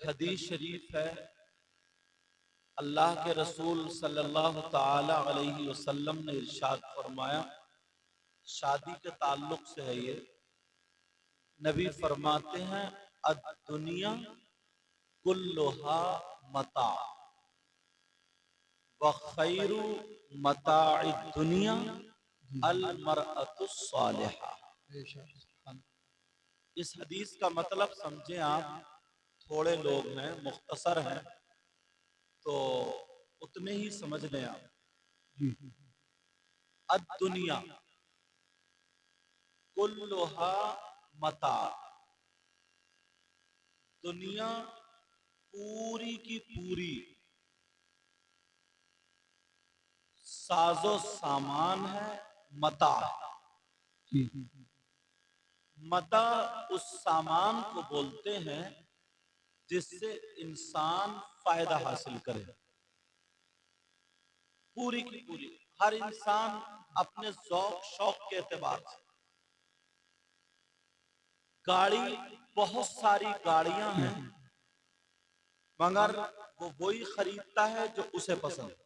एक हदीस शरीफ है, अल्लाह के रसूल सल्लल्लाहु ताला अलैहि वसल्लम ने इरशाद फरमाया, शादी के ताल्लुक से है ये। नबी फरमाते हैं, अद-दुनिया कुल्लुहा मता व खैरु मताइद दुनिया अल मरअतु सालिहा। इस हदीस का मतलब समझें आप, थोड़े लोग हैं, मुख्तसर हैं, तो उतने ही समझ लें आप। अद दुनिया कुल्लुहा मता, दुनिया पूरी की पूरी साजो सामान है, मता है। मता उस सामान को बोलते हैं जिससे इंसान फायदा हासिल करे। पूरी की पूरी हर इंसान अपने शौक के एतबार से, गाड़ी, बहुत सारी गाड़ियां हैं, मगर वो वही खरीदता है जो उसे पसंद है।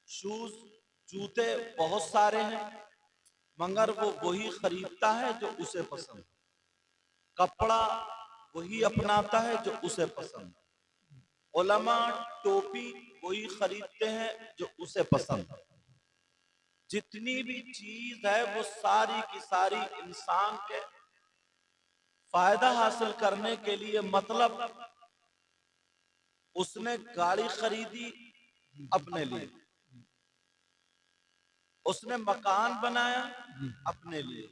शूज, जूते बहुत सारे हैं, मगर वो वही खरीदता है जो उसे पसंद है। कपड़ा वही अपनाता है जो उसे पसंद है। उलमा टोपी वही खरीदते हैं जो उसे पसंद है। जितनी भी चीज है वो सारी की सारी इंसान के फायदा हासिल करने के लिए, मतलब उसने गाड़ी खरीदी अपने लिए, उसने मकान बनाया अपने लिए,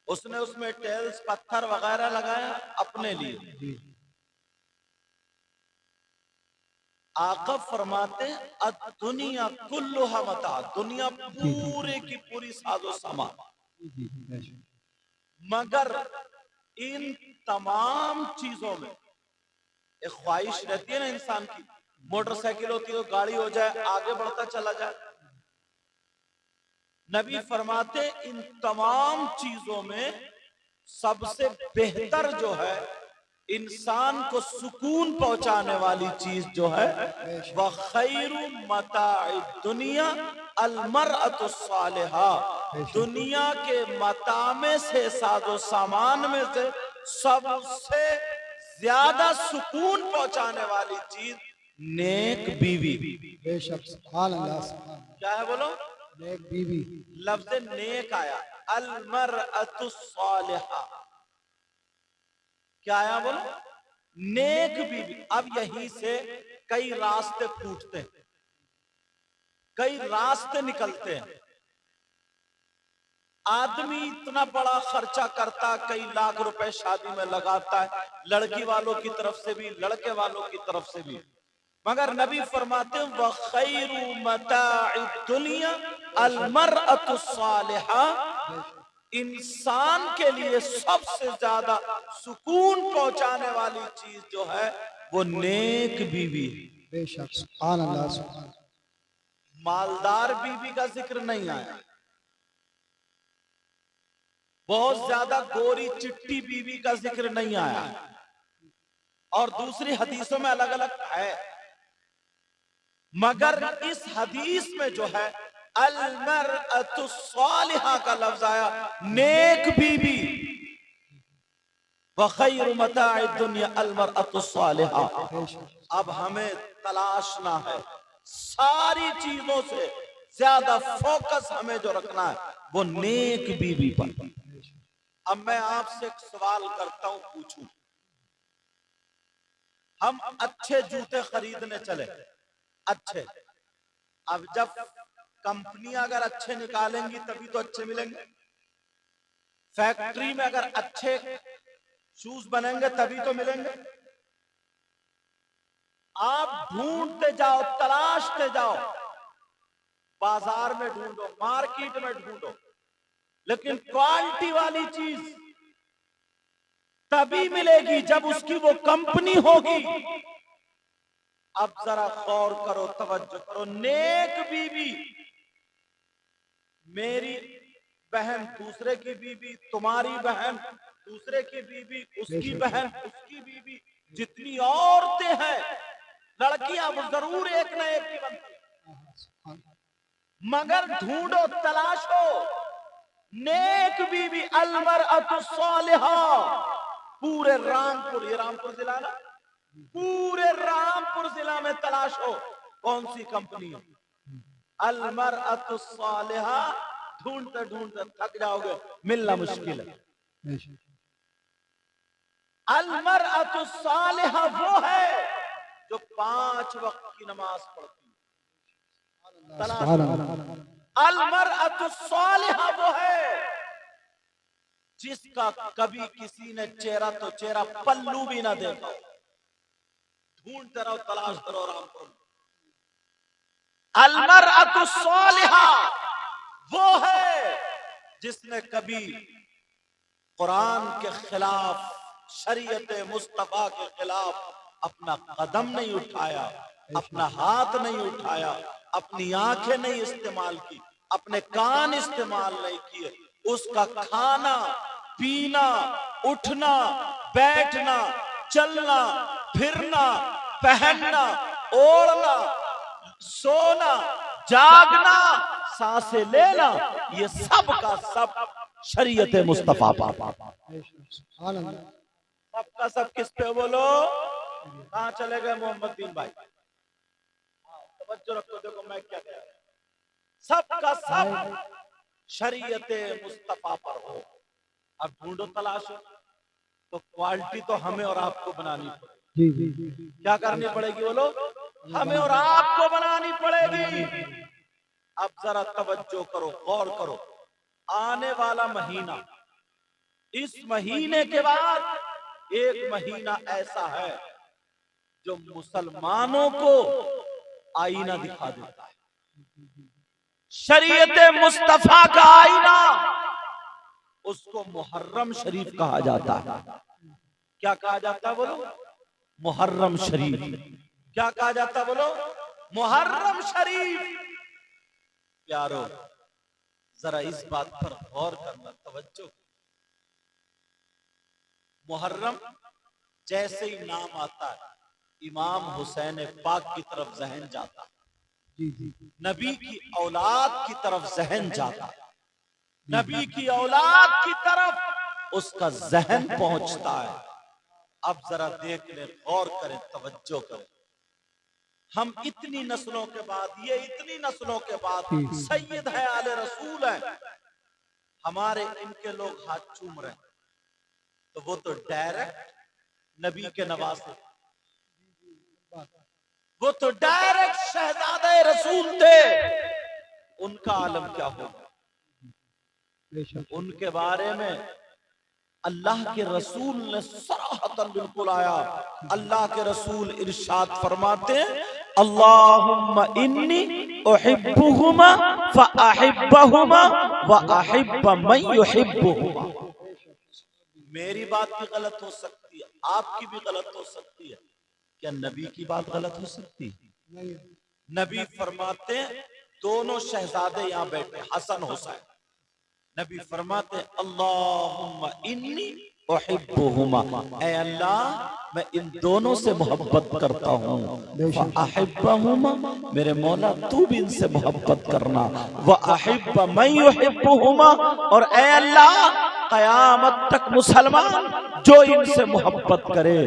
उसने उसमें टेल्स पत्थर वगैरह लगाया अपने लिए। आका फरमाते दुनिया कुल्लुहा मता, दुनिया पूरे की पूरी साजो सामान, मगर इन तमाम चीजों में एक ख्वाहिश रहती है ना इंसान की। मोटरसाइकिल होती है, गाड़ी हो जाए, आगे बढ़ता चला जाए। नबी फरमाते इन तमाम चीजों में सबसे बेहतर जो है, इंसान को सुकून पहुंचाने वाली चीज जो है, वह खैरु मताइद दुनिया अल मरअतु सालिहा, दुनिया के मता में से, साजो सामान में से सबसे ज्यादा सुकून पहुंचाने वाली चीज नेक बीवी। बेशक, सुभान अल्लाह, सुभान अल्लाह। क्या है बोलो? नेक बीवी। लफ्ज़ नेक आया, अल मरअतु सालिहा। क्या आया बोलो? नेक बीवी। अब यहीं से कई रास्ते फूटते हैं, कई रास्ते निकलते हैं। आदमी इतना बड़ा खर्चा करता, कई लाख रुपए शादी में लगाता है, लड़की वालों की तरफ से भी, लड़के वालों की तरफ से भी, मगर नबी फरमाते हैं व खैरु मताइद दुनिया अल मरअतु सालिहा, इंसान के लिए सबसे ज्यादा सुकून पहुंचाने वाली चीज जो है वो नेक बीवी है। बेशक, सुभान अल्लाह, सुभान अल्लाह। मालदार बीवी का जिक्र नहीं आया, बहुत ज्यादा गोरी चिट्टी बीवी का जिक्र नहीं आया, और दूसरी हदीसों में अलग अलग है, मगर इस हदीस में जो है अल मरअतु सालिहा का लफ्ज आया, नेक बीवी। व खैरु मताइद दुनिया अल मरअतु सालिहा। अब हमें तलाशना है, सारी चीजों से ज्यादा फोकस हमें जो रखना है वो नेक बीवी पर। अब मैं आपसे एक सवाल करता हूं, पूछूं, हम अच्छे जूते खरीदने चले, अच्छे, अब जब कंपनियां अगर अच्छे निकालेंगी तभी तो अच्छे मिलेंगे, फैक्ट्री में अगर अच्छे शूज बनेंगे तभी तो मिलेंगे। आप ढूंढते जाओ, तलाशते जाओ, बाजार में ढूंढो, मार्केट में ढूंढो, लेकिन क्वालिटी वाली चीज तभी मिलेगी जब उसकी वो कंपनी होगी। अब जरा गौर करो, तवज्जो करो, नेक बीवी, मेरी बहन दूसरे की बीवी, तुम्हारी बहन दूसरे की बीवी, उसकी बहन उसकी बीवी, जितनी औरतें हैं लड़कियां वो जरूर एक न एक की बनती हैं, मगर ढूंढो तलाशो नेक बीवी अलमरअतु सालिहा। पूरे रामपुर, ये रामपुर जिला ना, पूरे रामपुर जिला में तलाशो कौन सी कंपनी है अलमरअतु सालिहा। ढूंढते ढूंढते थक जाओगे, मिलना मुश्किल है। अलमरअतु सालिहा वो है जो 5 वक्त की नमाज पढ़ती है। अलमरअतु सालिहा वो है जिसका कभी किसी ने चेहरा तो चेहरा पल्लू भी ना देखा। ढूंढते रहो, तलाश करो रामपुर। अलमरअतु सालिहा वो है जिसने कभी कुरान के खिलाफ, शरीयत मुस्तफा के खिलाफ अपना कदम नहीं उठाया, अपना हाथ नहीं उठाया, अपनी आंखें नहीं इस्तेमाल की, अपने कान इस्तेमाल नहीं किए। उसका खाना पीना, उठना बैठना, चलना फिरना, पहनना ओढ़ना, सोना जागना, सांसें लेना, ये सब का सब शरीयत मुस्तफा पर। सबका सब किस पे बोलो? कहां चले गए मोहम्मद बिन भाई? तवज्जो रखो, देखो मैं क्या कह रहा हूं। सबका सब शरीयत मुस्तफा पर हो। अब ढूंढो तलाशो तो क्वालिटी तो हमें और आपको बनानी पड़ेगी। क्या करनी पड़ेगी बोलो? हमें और आपको बनानी पड़ेगी। अब जरा तवज्जो करो, गौर करो। आने वाला महीना, इस महीने के बाद एक महीना ऐसा है जो मुसलमानों को आईना दिखा देता है। शरीयत मुस्तफा का आईना, उसको मुहर्रम शरीफ कहा जाता है। क्या कहा जाता है बोलो? मुहर्रम शरीफ। क्या कहा जाता है बोलो? मुहर्रम शरीफ। प्यारो, जरा इस बात पर गौर करना, तवज्जो। मुहर्रम जैसे ही नाम आता है, इमाम हुसैन पाक की तरफ जहन जाता, नबी की औलाद की तरफ जहन जाता, नबी की औलाद की तरफ उसका जहन पहुंचता है। अब जरा देख ले, गौर करें, तवज्जो करें। हम इतनी नस्लों के बाद, ये इतनी नस्लों के बाद सैयद है, आले रसूल है, हमारे इनके लोग हाथ चूम रहे हैं, तो वो तो डायरेक्ट नबी के नवासे, वो तो डायरेक्ट शहजादे रसूल थे। उनका आलम क्या होगा? उनके बारे में अल्लाह के रसूल ने सराहतन बिल्कुल आया। अल्लाह के रसूल इरशाद फरमाते हैं, अल्लाहुम्मा इन्नी उहिब्बुहुमा फअहिब्बहुमा व अहिब्ब मन युहिब्बुहुमा। मेरी बात भी गलत हो सकती है, आपकी भी गलत हो सकती है, क्या नबी की बात गलत हो सकती है? नबी फरमाते हैं, दोनों शहजादे यहां बैठे, हसन हुसैन, नबी फरमाते अल्लाहुम्मा इन्नी उहिब्बुहुमा, ऐ अल्लाह मैं इन दोनों से मोहब्बत करता हूँ। फअहिब्बहुमा, मेरे मौला तू भी इनसे मोहब्बत करना। व अहिब्ब मन युहिब्बुहुमा, और ऐ अल्लाह कयामत तक मुसलमान जो इनसे मोहब्बत करे,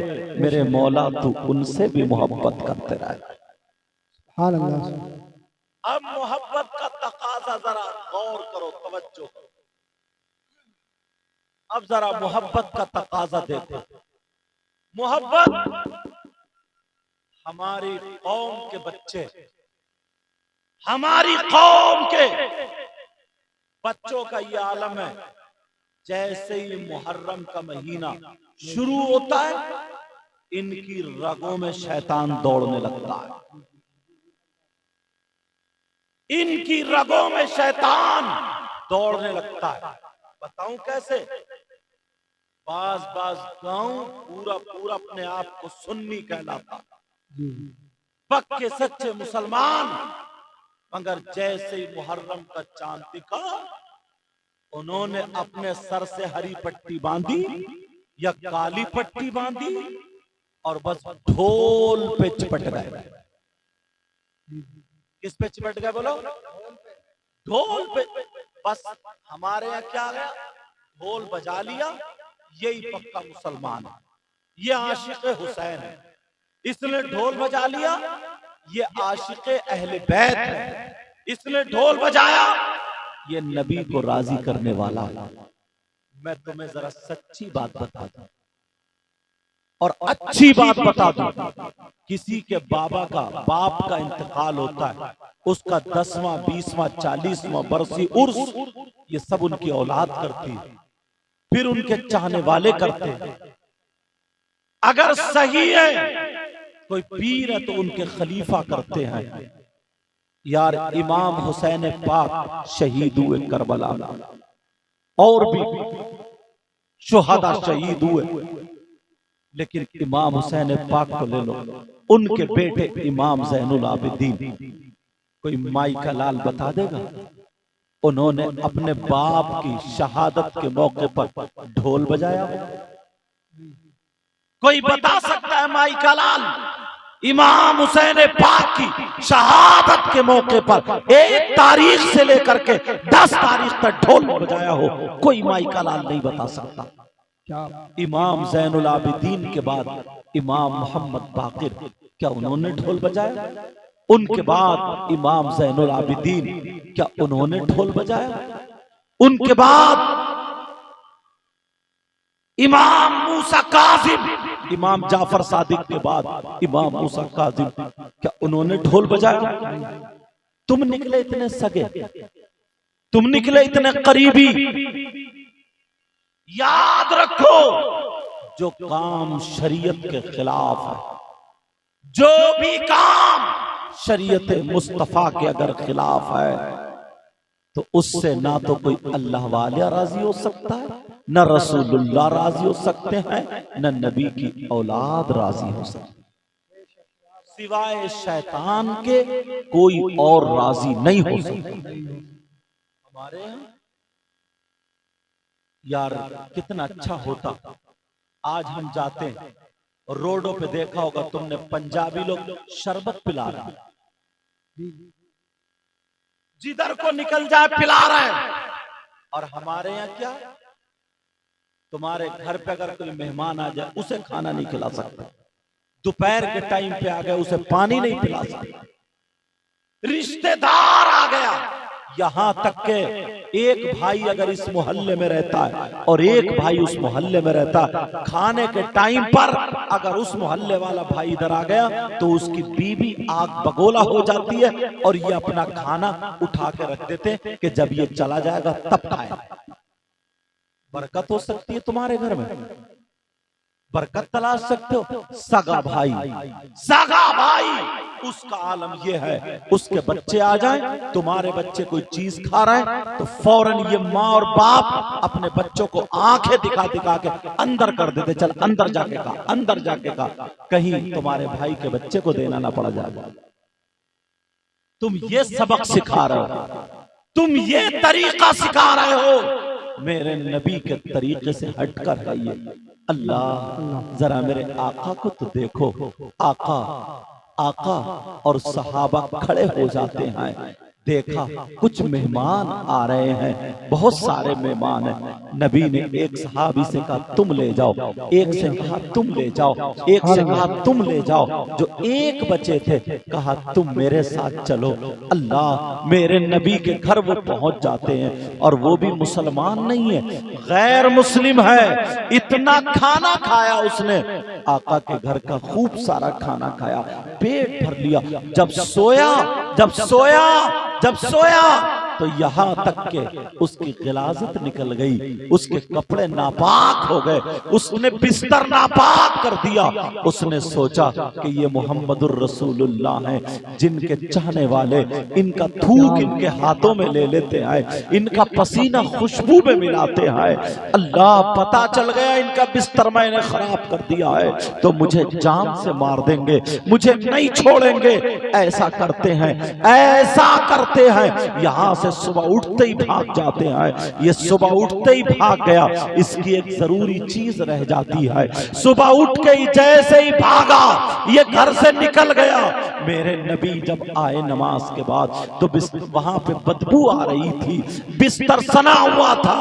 मेरे मौला तू उनसे भी मोहब्बत करते रहे। अब मोहब्बत का तकाजा जरा गौर करो, तवज्जो करो। अब जरा मोहब्बत का तकाजा देखो। मोहब्बत हमारी कौम के बच्चे, हमारी कौम के बच्चों का ये आलम है, जैसे ही मुहर्रम का महीना शुरू होता है, इनकी रगों में शैतान दौड़ने लगता है। इनकी रगों में शैतान दौड़ने लगता है। बताऊं कैसे? बाज बाज गांव पूरा पूरा अपने आप को सुन्नी कहलाता, पक्के सच्चे मुसलमान, मगर जैसे ही मुहर्रम का चांद दिखा, उन्होंने अपने सर से हरी पट्टी बांधी या काली पट्टी बांधी, और बस ढोल पे चिपट गए। किस पे चिपट गए बोलो? ढोल पे। बस हमारे यहाँ क्या गया, ढोल बजा लिया, यही पक्का मुसलमान है, ये आशिक हुसैन है, इसने ढोल बजा लिया, ये आशिक अहले बैत है, इसने ढोल बजाया, ये नबी को राजी करने वाला है। मैं तुम्हें जरा सच्ची बात बता दूं और अच्छी बात बता दूं, किसी के बाप का इंतकाल होता है, उसका 10वां 20वां 40वां बरसी उर्स, ये सब उनकी औलाद करती है, फिर उनके चाहने वाले करते हैं। अगर सही है कोई पीर है तो उनके खलीफा करते हैं। यार इमाम हुसैन पाक शहीद हुए करबला में, और भी शुहदा शहीद हुए, लेकिन इमाम हुसैन पाक को ले लो, उनके बेटे इमाम ज़ैनुल आबिदीन, कोई माई का लाल बता देगा उन्होंने अपने बाप की शहादत के मौके पर ढोल बजाया? कोई बता सकता है माई का लाल इमाम हुसैन पाक की शहादत के मौके पर 1 तारीख से लेकर के 10 तारीख तक ढोल बजाया हो? कोई माई का लाल नहीं बता सकता। क्या इमाम ज़ैनुल आबिदीन के बाद इमाम मोहम्मद बाकिर, क्या उन्होंने ढोल बजाया? उनके बाद इमाम ज़ैनुल आबिदीन, क्या उन्होंने ढोल बजाया? उनके बाद इमाम मूसा काज़िम, इमाम जाफर सादिक के बाद इमाम मूसा काज़िम, क्या उन्होंने ढोल बजाया? तुम निकले इतने सगे, तुम निकले इतने करीबी। याद रखो, जो काम शरीयत के खिलाफ है, जो भी काम शरीयत मुस्तफा के अगर खिलाफ है, तो उससे ना तो कोई अल्लाह वाला राजी हो सकता है, न रसूलुल्लाह राजी हो सकते हैं, न नबी की औलाद राजी हो सकती, सिवाय शैतान के कोई और राजी नहीं हो सकता। हमारे यहाँ यार कितना अच्छा होता, आज हम जाते हैं रोडों पे, देखा होगा तुमने, पंजाबी लोग शरबत पिला रहे हैं, जिधर को निकल जाए पिला रहे हैं। और हमारे यहाँ क्या, तुम्हारे घर पे अगर कोई मेहमान आ जाए उसे खाना नहीं खिला सकता, दोपहर के टाइम पे आ गया उसे पानी नहीं पिला सकता, रिश्तेदार आ गया, यहां तक के एक भाई अगर इस मोहल्ले में रहता है और एक भाई उस मोहल्ले में रहता है, खाने के टाइम पर अगर उस मोहल्ले वाला भाई इधर आ गया तो उसकी बीवी आग बगोला हो जाती है, और ये अपना खाना उठा के रख देते कि जब ये चला जाएगा तब खाए। बरकत हो सकती है तुम्हारे घर में, बरकत तलाश सकते हो। सगा भाई उसका आलम यह है, उसके बच्चे आ जाएं, तुम्हारे बच्चे कोई चीज खा रहे हैं तो फौरन ये माँ और बाप अपने बच्चों को आंखें दिखा दिखा के अंदर कर देते, चल अंदर जाके खा, अंदर जाके खा, कहीं तुम्हारे भाई के बच्चे को देना ना पड़ जाए। तुम ये सबक सिखा रहे हो, तुम ये तरीका सिखा रहे हो, मेरे नबी के तरीके से हटकर है ये। अल्लाह जरा मेरे आका को तो देखो, आका और सहाबा खड़े हो जाते हैं, देखा कुछ मेहमान आ रहे हैं, बहुत सारे मेहमान हैं। नबी ने एक सहाबी से कहा तुम ले जाओ, एक से कहा तुम ले जाओ, एक से कहा तुम ले जाओ, जो एक बचे थे कहा तुम मेरे साथ चलो। अल्लाह मेरे नबी के घर वो पहुंच जाते हैं, और वो भी मुसलमान नहीं है, गैर मुस्लिम है। इतना खाना खाया उसने, आका के घर का खूब सारा खाना खाया, पेट भर लिया। जब सोया तो यहाँ तक के उसकी गिलाजत निकल गई, उसके कपड़े नापाक हो गए, उसने बिस्तर नापाक कर दिया। उसने सोचा कि ये मोहम्मदुर रसूलुल्लाह हैं, जिनके चाहने वाले इनका थूक इनके हाथों में ले लेते हैं, इनका पसीना खुशबू में मिलाते हैं। अल्लाह पता चल गया इनका बिस्तर मैंने खराब कर दिया है तो मुझे जान से मार देंगे, मुझे नहीं छोड़ेंगे। ऐसा करते हैं, ऐसा करते हैं, यहाँ से सुबह उठते ही भाग जाते हैं। ये सुबह उठते ही भाग गया, इसकी एक जरूरी चीज रह जाती है। सुबह उठ के ही जैसे ही भागा, ये घर से निकल गया। मेरे नबी जब आए नमाज के बाद तो वहां पे बदबू आ रही थी, बिस्तर सना हुआ था।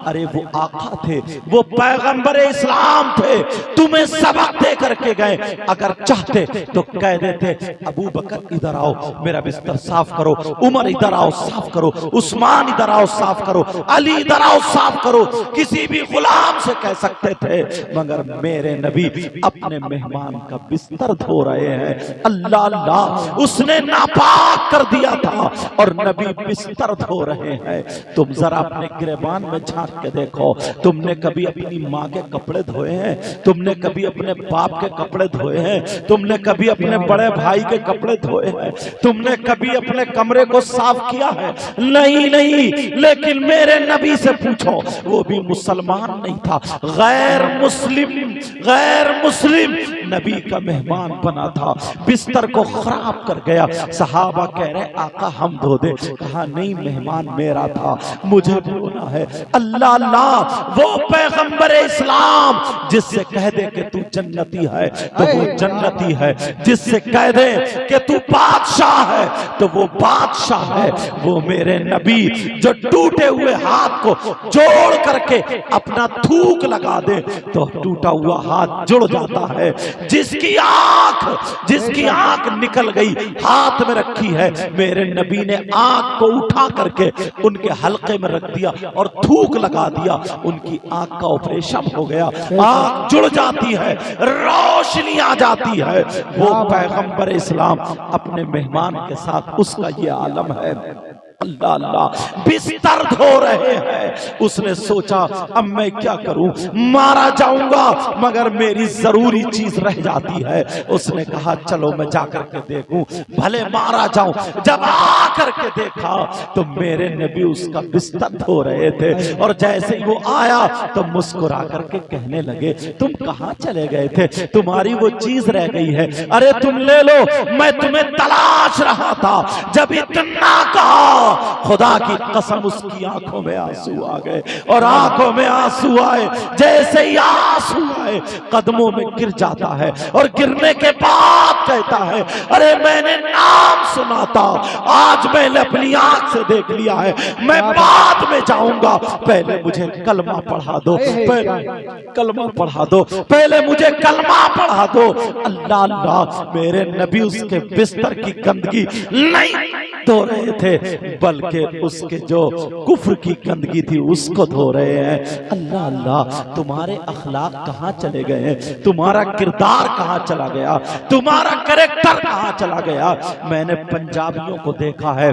अरे वो आका थे, वो पैगंबर इस्लाम थे, तुम्हें सबक दे करके गए। अगर चाहते तो कह देते अबू बकर इधर आओ, मेरा बिस्तर साफ करो, उमर इधर आओ साफ करो, उस्मान इधर आओ साफ करो, अली इधर आओ साफ करो, किसी भी गुलाम से कह सकते थे। मगर मेरे नबी अपने मेहमान का बिस्तर धो रहे हैं। अल्लाह अल्लाह, उसने नापाक कर दिया था और नबी बिस्तर धो रहे हैं। तुम जरा अपने गिरेबान में झांक के देखो, तुमने कभी अपनी माँ के कपड़े धोए हैं? तुमने कभी अपने बाप के कपड़े धोए हैं? तुमने कभी अपने बड़े भाई के कपड़े धोए हैं? तुमने कभी अपने कमरे को साफ किया है? नहीं नहीं। लेकिन मेरे नबी से पूछो, वो भी मुसलमान नहीं था, गैर मुस्लिम नबी का मेहमान बना था, बिस्तर को खराब कर गया। सहाबा कह रहे आका हम धो दे। कहा नहीं, मेहमान मेरा था, मुझे धोना है। अल्लाह अल्लाह, वो पैगंबर इस्लाम जिससे कह दे कि तू जन्नती है तो वो जन्नती है, जिससे कह दे कि तू बादशाह है तो वो बादशाह है। वो मेरे नबी जो टूटे हुए हाथ को जोड़ करके अपना थूक लगा दे तो टूटा हुआ हाथ जुड़ जाता है। जिसकी आंख निकल गई, हाथ में रखी है, मेरे नबी ने आंख को उठा करके उनके हल्के में रख दिया और थूक लगा दिया। उनकी आंख का ऑपरेशन हो गया, आंख जुड़ जाती है, रोशनी आ जाती है। वो पैगंबर इस्लाम अपने मेहमान के साथ, उसका ये आलम है। अल्लाह अल्लाह, बिस्तर धो रहे हैं। उसने सोचा अब मैं क्या करूं, मारा जाऊंगा मगर मेरी जरूरी चीज रह जाती है। उसने कहा चलो मैं जाकर के देखूं, भले मारा जाऊं। जब आकर के देखा तो मेरे नबी उसका बिस्तर धो रहे थे और जैसे ही वो आया तो मुस्कुरा करके कहने लगे तुम कहां चले गए थे, तुम्हारी वो चीज रह गई है, अरे तुम ले लो, मैं तुम्हें तलाश रहा था। जब इतना कहा, खुदा की कसम उसकी आंखों में आंसू आ गए और आंखों में आंसू आए, जैसे ही आंसू आए कदमों में गिर जाता है और गिरने के बाद कहता है अरे मैंने नाम सुना था, आज मैंने अपनी आंख से देख लिया है, मैं बाद में जाऊंगा, पहले मुझे कलमा पढ़ा दो, पहले कलमा पढ़ा दो, पहले मुझे कलमा पढ़ा दो। अल्लाह अल्लाह, मेरे नबी उसके बिस्तर की गंदगी नहीं धो रहे थे बल्कि उसके जो कुफ्र की गंदगी थी उसको धो रहे हैं। अल्लाह अल्लाह, तुम्हारे अखलाक कहाँ चले गए, तुम्हारा किरदार कहाँ चला गया, तुम्हारा कैरेक्टर कहाँ चला गया। मैंने पंजाबियों को देखा है,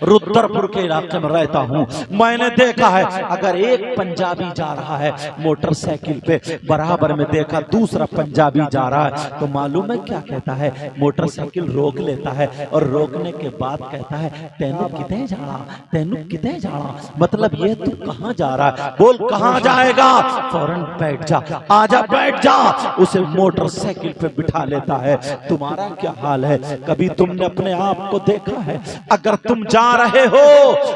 रुद्रपुर के इलाके में रहता हूँ, मैंने देखा है अगर एक पंजाबी जा रहा है मोटरसाइकिल पे, बराबर में देखा दूसरा पंजाबी जा रहा है तो मालूम है क्या कहता है, मोटरसाइकिल रोक लेता है और रोकने के बाद कहता है तेनू किते जाना, तेनू किते जाना, मतलब ये तू कहाँ जा रहा है, बोल कहाँ जाएगा, फौरन बैठ जा, आजा बैठ जा, उसे मोटरसाइकिल पे बिठा लेता है। तुम्हारा क्या हाल है, कभी तुमने अपने आप को देखा है, अगर तुम जा रहे हो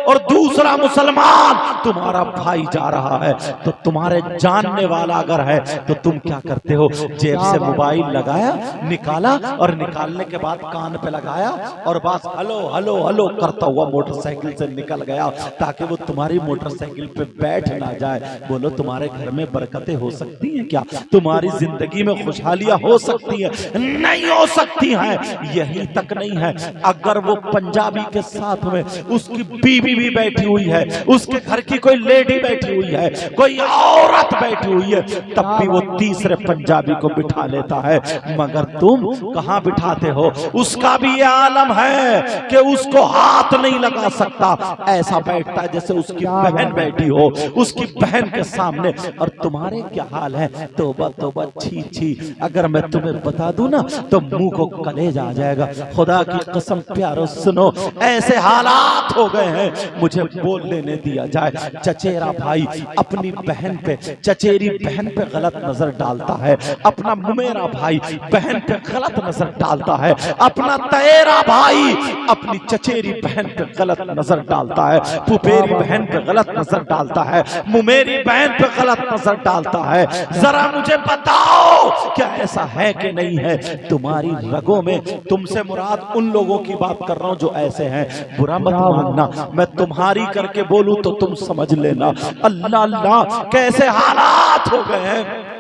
और दूसरा मुसलमान तुम्हारा भाई जा रहा है तो तुम्हारे जानने वाला अगर है तो तुम क्या करते हो, जेब से मोबाइल लगाया, निकाला और निकालने के बाद कान पे लगाया और बस हेलो हेलो हेलो करता हुआ मोटरसाइकिल से निकल गया ताकि वो तुम्हारी मोटरसाइकिल पे बैठ ना जाए। बोलो तुम्हारे घर में बरकतें हो सकती हैं क्या, तुम्हारी जिंदगी में खुशहालियां हो सकती है? नहीं हो सकती हैं। यही तक नहीं है, अगर वो पंजाबी के साथ में उसकी बीवी भी बैठी हुई है, उसके घर की कोई लेडी बैठी हुई है, कोई औरत बैठी हुई है, तब भी वो तीसरे पंजाबी को बिठा लेता है। मगर तुम कहां बिठाते हो? उसका भी ये आलम है कि उसको हाथ नहीं लगा सकता, ऐसा बैठता है जैसे उसकी बहन बैठी हो, उसकी बहन के सामने। और तुम्हारे क्या हाल है? तौबा तौबा, छी छी, अगर मैं तुम्हें बता दूं ना तो मुंह को कलेजा आ जाएगा। खुदा की कसम प्यारो सुनो, ऐसे हालात हो गए हैं। मुझे मुझे बोल लेने दिया जाए। चचेरा भाई अपनी बहन पे, चचेरी बहन पे गलत नजर डालता है, अपना मुमेरा भाई बहन पे गलत नजर डालता है, अपना तएरा भाई अपनी चचेरी बहन पे गलत नजर डालता है, पुपेरी बहन पे गलत नजर डालता है, मुमेरी बहन पे गलत नजर डालता है। जरा मुझे बताओ क्या ऐसा है कि नहीं है? तुम्हारी रगों में, तुमसे मुराद उन लोगों की बात कर रहा हूं जो ऐसे हैं, बुरा मत मानना, मैं तुम्हारी करके बोलूं तो तुम समझ लेना। अल्लाह अल्लाह कैसे हालात हो गए हैं।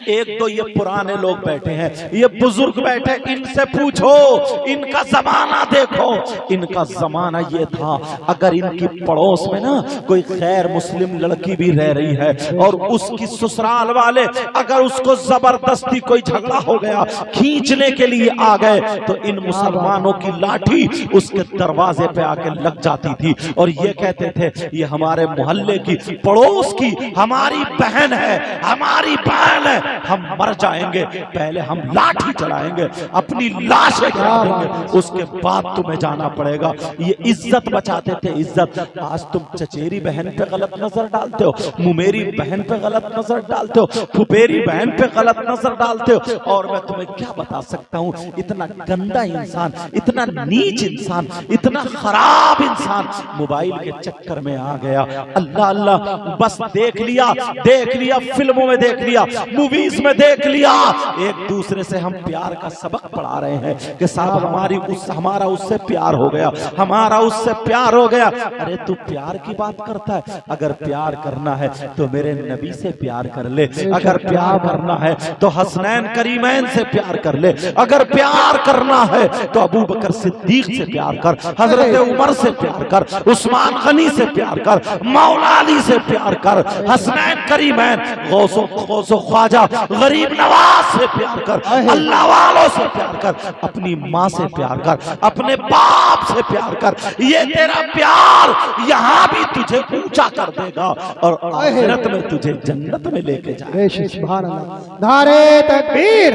एक तो ये पुराने लोग बैठे हैं, ये बुजुर्ग बैठे, इनसे पूछो, इनका जमाना देखो। इनका जमाना ये था, अगर इनकी पड़ोस में ना कोई गैर मुस्लिम लड़की भी रह रही है और उसकी ससुराल वाले अगर उसको जबरदस्ती कोई झगड़ा हो गया, खींचने के लिए आ गए, तो इन मुसलमानों की लाठी उसके दरवाजे पे आके लग जाती थी और ये कहते थे ये हमारे मोहल्ले की, पड़ोस की हमारी बहन है, हमारी बहन, हम मर जाएंगे पहले हम लाठी चलाएंगे, अपनी लाशें गिरा देंगे, उसके बाद तुम्हें जाना पड़ेगा। ये इज्जत बचाते थे, इज्जत। आज तुम चचेरी बहन पे गलत नजर डालते हो, मुमेरी बहन पे गलत नजर डालते हो, फुपेरी बहन पे गलत नजर डालते हो। और मैं तुम्हें क्या बता सकता हूँ, इतना गंदा इंसान, इतना नीच इंसान, इतना खराब इंसान मोबाइल के चक्कर में आ गया। अल्लाह अल्लाह, बस देख लिया, फिल्मों में देख लिया, मूवीज में देख लिया, एक दूसरे से हम प्यार का सबक पढ़ा रहे हैं कि साहब हमारा उससे प्यार हो गया, हमारा उससे प्यार हो गया। अरे तू प्यार की बात करता है? अगर प्यार करना है तो मेरे नबी से प्यार कर ले, अगर प्यार करना है तो हसनैन करीमैन से प्यार कर ले, अगर प्यार करना है तो अबू बकर सिद्दीक से प्यार कर, हजरत उमर से प्यार कर, उस्मान गनी से प्यार कर, मौला अली से प्यार कर, हसनैन करीमैन, गौसो ख्वाजा, गरीब नवाज से प्यार कर, अल्लाह वालों से प्यार कर, अपनी माँ से प्यार कर, अपने बाप से प्यार कर। ये तेरा प्यार यहाँ भी तुझे ऊंचा कर देगा और आखिरत में तुझे जन्नत में लेके जाएगा। सुभान अल्लाह। नारे तकबीर,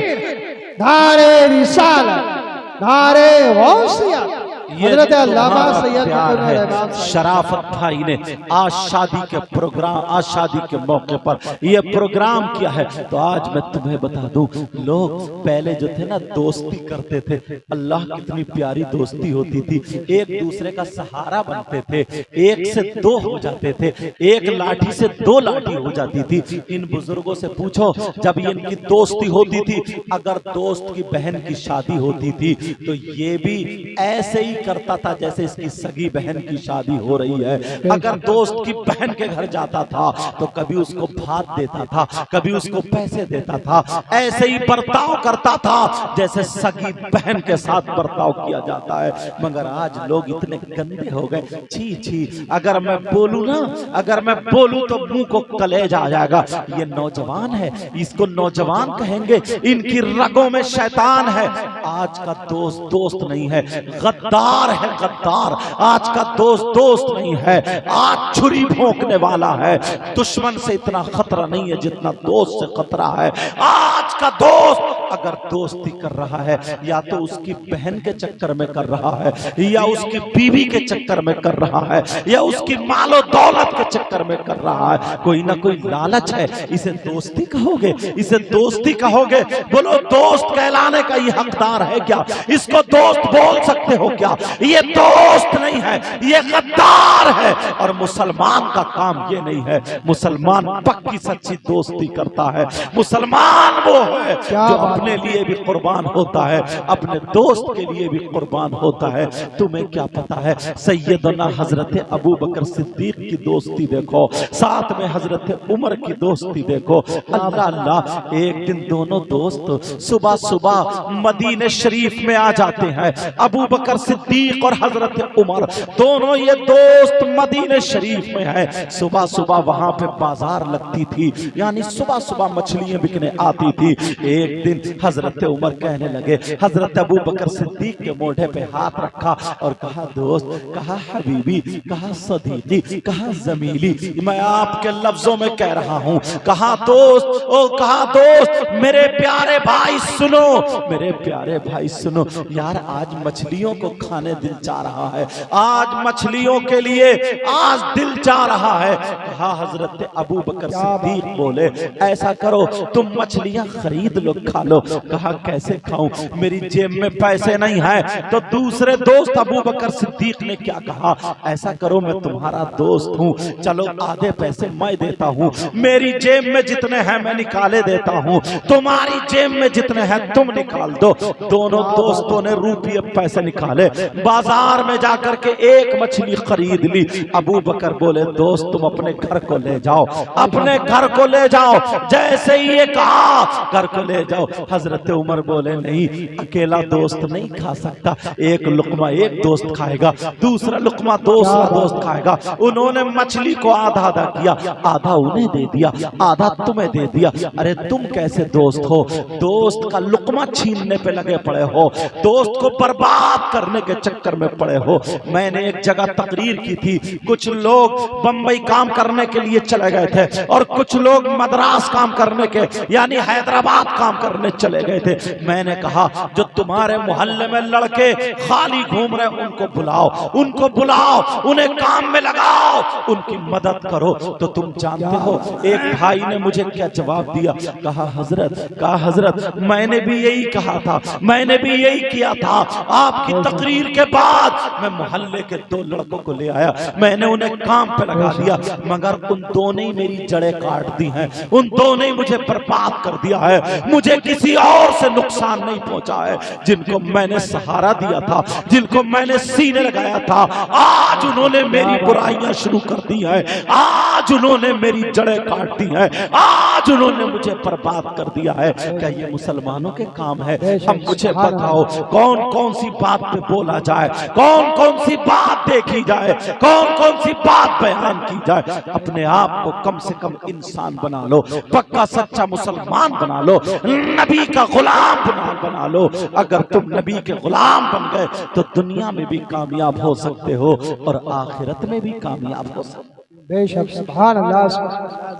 नारे रिसालत, नारे गौसियत। हज़रत अल्लामा सैयद शराफत भाई ने आज शादी के प्रोग्राम, आज शादी के मौके पर ये प्रोग्राम किया है। तो आज मैं तुम्हें बता दूं, लोग पहले जो थे ना दोस्ती करते थे, अल्लाह कितनी प्यारी दोस्ती होती थी, एक दूसरे का सहारा बनते थे, एक से दो हो जाते थे, एक लाठी से दो लाठी हो जाती थी। इन बुजुर्गों से पूछो, जब इनकी दोस्ती होती थी, अगर दोस्त की बहन की शादी होती थी तो ये भी ऐसे ही करता था जैसे इसकी सगी बहन की शादी हो रही है। अगर दोस्त की बहन के घर जाता था तो कभी उसको भात देता था, कभी उसको पैसे देता था, ऐसे ही बर्ताव करता था जैसे सगी बहन के साथ बर्ताव किया जाता है। मगर आज लोग इतने गंदे हो गए, छी छी। अगर मैं बोलूं ना, अगर मैं बोलूं तो मुंह को कलेजा आ जाएगा। ये नौजवान है, इसको नौजवान कहेंगे, इनकी रगों में शैतान है। आज का दोस्त दोस्त नहीं है, गद्दार है, गद्दार। आज का दोस्त दोस्त नहीं है, आज छुरी भोंकने वाला है। दुश्मन से इतना खतरा नहीं है जितना दोस्त से खतरा है। आज का दोस्त अगर दोस्ती कर रहा है या तो उसकी बहन के चक्कर में कर रहा है, या उसकी बीवी के चक्कर में कर रहा है, या उसकी मालो दौलत के चक्कर में कर रहा है। कोई ना कोई लालच है, इसे दोस्ती कहोगे, इसे दोस्ती कहोगे? बोलो, दोस्त कहलाने का ये हकदार है क्या? इसको दोस्त बोल सकते हो क्या? ये दोस्त नहीं है, ये गद्दार है। और मुसलमान का काम ये नहीं है, मुसलमान पक्की सच्ची दोस्ती करता है। मुसलमान वो है जो अपने लिए भी कुर्बान होता है, अपने दोस्त के लिए भी कुर्बान होता है। तुम्हें क्या पता है, सैयदना हजरत अबू बकर सिद्दीक की दोस्ती देखो, साथ में हजरत उमर की दोस्ती देखो। अल्लाह अल्लाह, एक दिन दोनों दोस्त सुबह सुबह मदीने शरीफ में आ जाते हैं। अबू बकर सिद्दीक और हजरत उमर दोनों ये दोस्त मदीने शरीफ में है। सुबह सुबह वहां पे बाजार लगती थी, यानी सुबह सुबह मछलियां बिकने आती थी। एक दिन हजरत उमर कहने लगे, हजरत अबू बकर सिद्दीक के मोढ़े पे हाथ रखा और कहा, दोस्त, कहा हबीबी, कहा सदीकी, कहा जमीली, मैं आपके लफ्जों में कह रहा हूं। कहा दोस्त, ओ कहा दोस्त, मेरे प्यारे भाई सुनो, मेरे प्यारे भाई सुनो, यार आज मछलियों को खाने दिल चाह रहा है, आज मछलियों के लिए आज दिल चाह रहा है। कहा हजरत अबू बकर सिद्दीक बोले ऐसा करो तुम मछलियां खरीद लो, खा लो। कहा कैसे खाऊं, मेरी जेब में पैसे नहीं है। तो दूसरे दोस्त अबू बकर सिद्दीक ने क्या कहा, ऐसा करो मैं तुम्हारा दोस्त हूं, चलो आधे पैसे मैं देता हूं, मेरी जेब में जितने हैं मैं निकाले देता हूं, तुम्हारी जेब में जितने हैं तुम निकाल दो। दोनों दोस्तों ने रुपये पैसे निकाले, बाजार में जाकर के एक मछली खरीद ली। अबू बकर बोले दोस्त तुम अपने घर को ले जाओ, अपने घर को ले जाओ, जैसे ही ये कहा घर को ले जाओ। हजरत उमर बोले नहीं, अकेला दोस्त नहीं खा सकता, एक लुकमा एक दोस्त खाएगा, दूसरा लुकमा दूसरा दोस्त खाएगा। उन्होंने मछली को आधा आधा किया, आधा उन्हें दे दिया, आधा तुम्हें दे दिया। अरे तुम कैसे दोस्त हो, दोस्त का लुकमा छीनने पे लगे पड़े हो, दोस्त को बर्बाद करने के चक्कर में पड़े हो। मैंने एक जगह तकरीर की थी, कुछ लोग बंबई काम करने के लिए चले गए थे और कुछ लोग मद्रास काम करने के यानी हैदराबाद काम करने चले गए थे। मैंने कहा जो तुम्हारे मोहल्ले में लड़के खाली घूम रहे उनको बुलाओ, उनको बुलाओ, उन्हें काम में लगाओ, उनकी मदद करो। तो तुम जानते हो एक भाई ने मुझे क्या जवाब दिया, कहा हजरत मैंने भी यही कहा था, मैंने भी यही किया था। आपकी तकरीर के बाद मैं मोहल्ले के दो लड़कों को ले आया, मैंने उन्हें काम पे लगा दिया, मगर उन दोनों ही मेरी जड़ें काट दी हैं, उन दोनों ही मुझे बर्बाद कर दिया है, मुझे किसी और से नुकसान नहीं पहुंचा है। जिनको मैंने सहारा दिया था, जिनको मैंने सीने लगाया था, आज उन्होंने मेरी बुराइयां शुरू कर दी है, आज उन्होंने मेरी जड़ें काट दी है, आज उन्होंने मुझे बर्बाद कर दिया है। क्या ये मुसलमानों के काम है? अब मुझे बताओ कौन कौन सी बात पे बोला जाए, कौन कौन सी बात देखी जाए, कौन कौन सी बात बयान की जाए। अपने आप को कम से कम इंसान बना लो, पक्का सच्चा मुसलमान बना लो, नबी का गुलाम बना लो। अगर तुम नबी के गुलाम बन गए तो दुनिया में भी कामयाब हो सकते हो और आखिरत में भी कामयाब हो सकते हो। बेशक सुभान अल्लाह,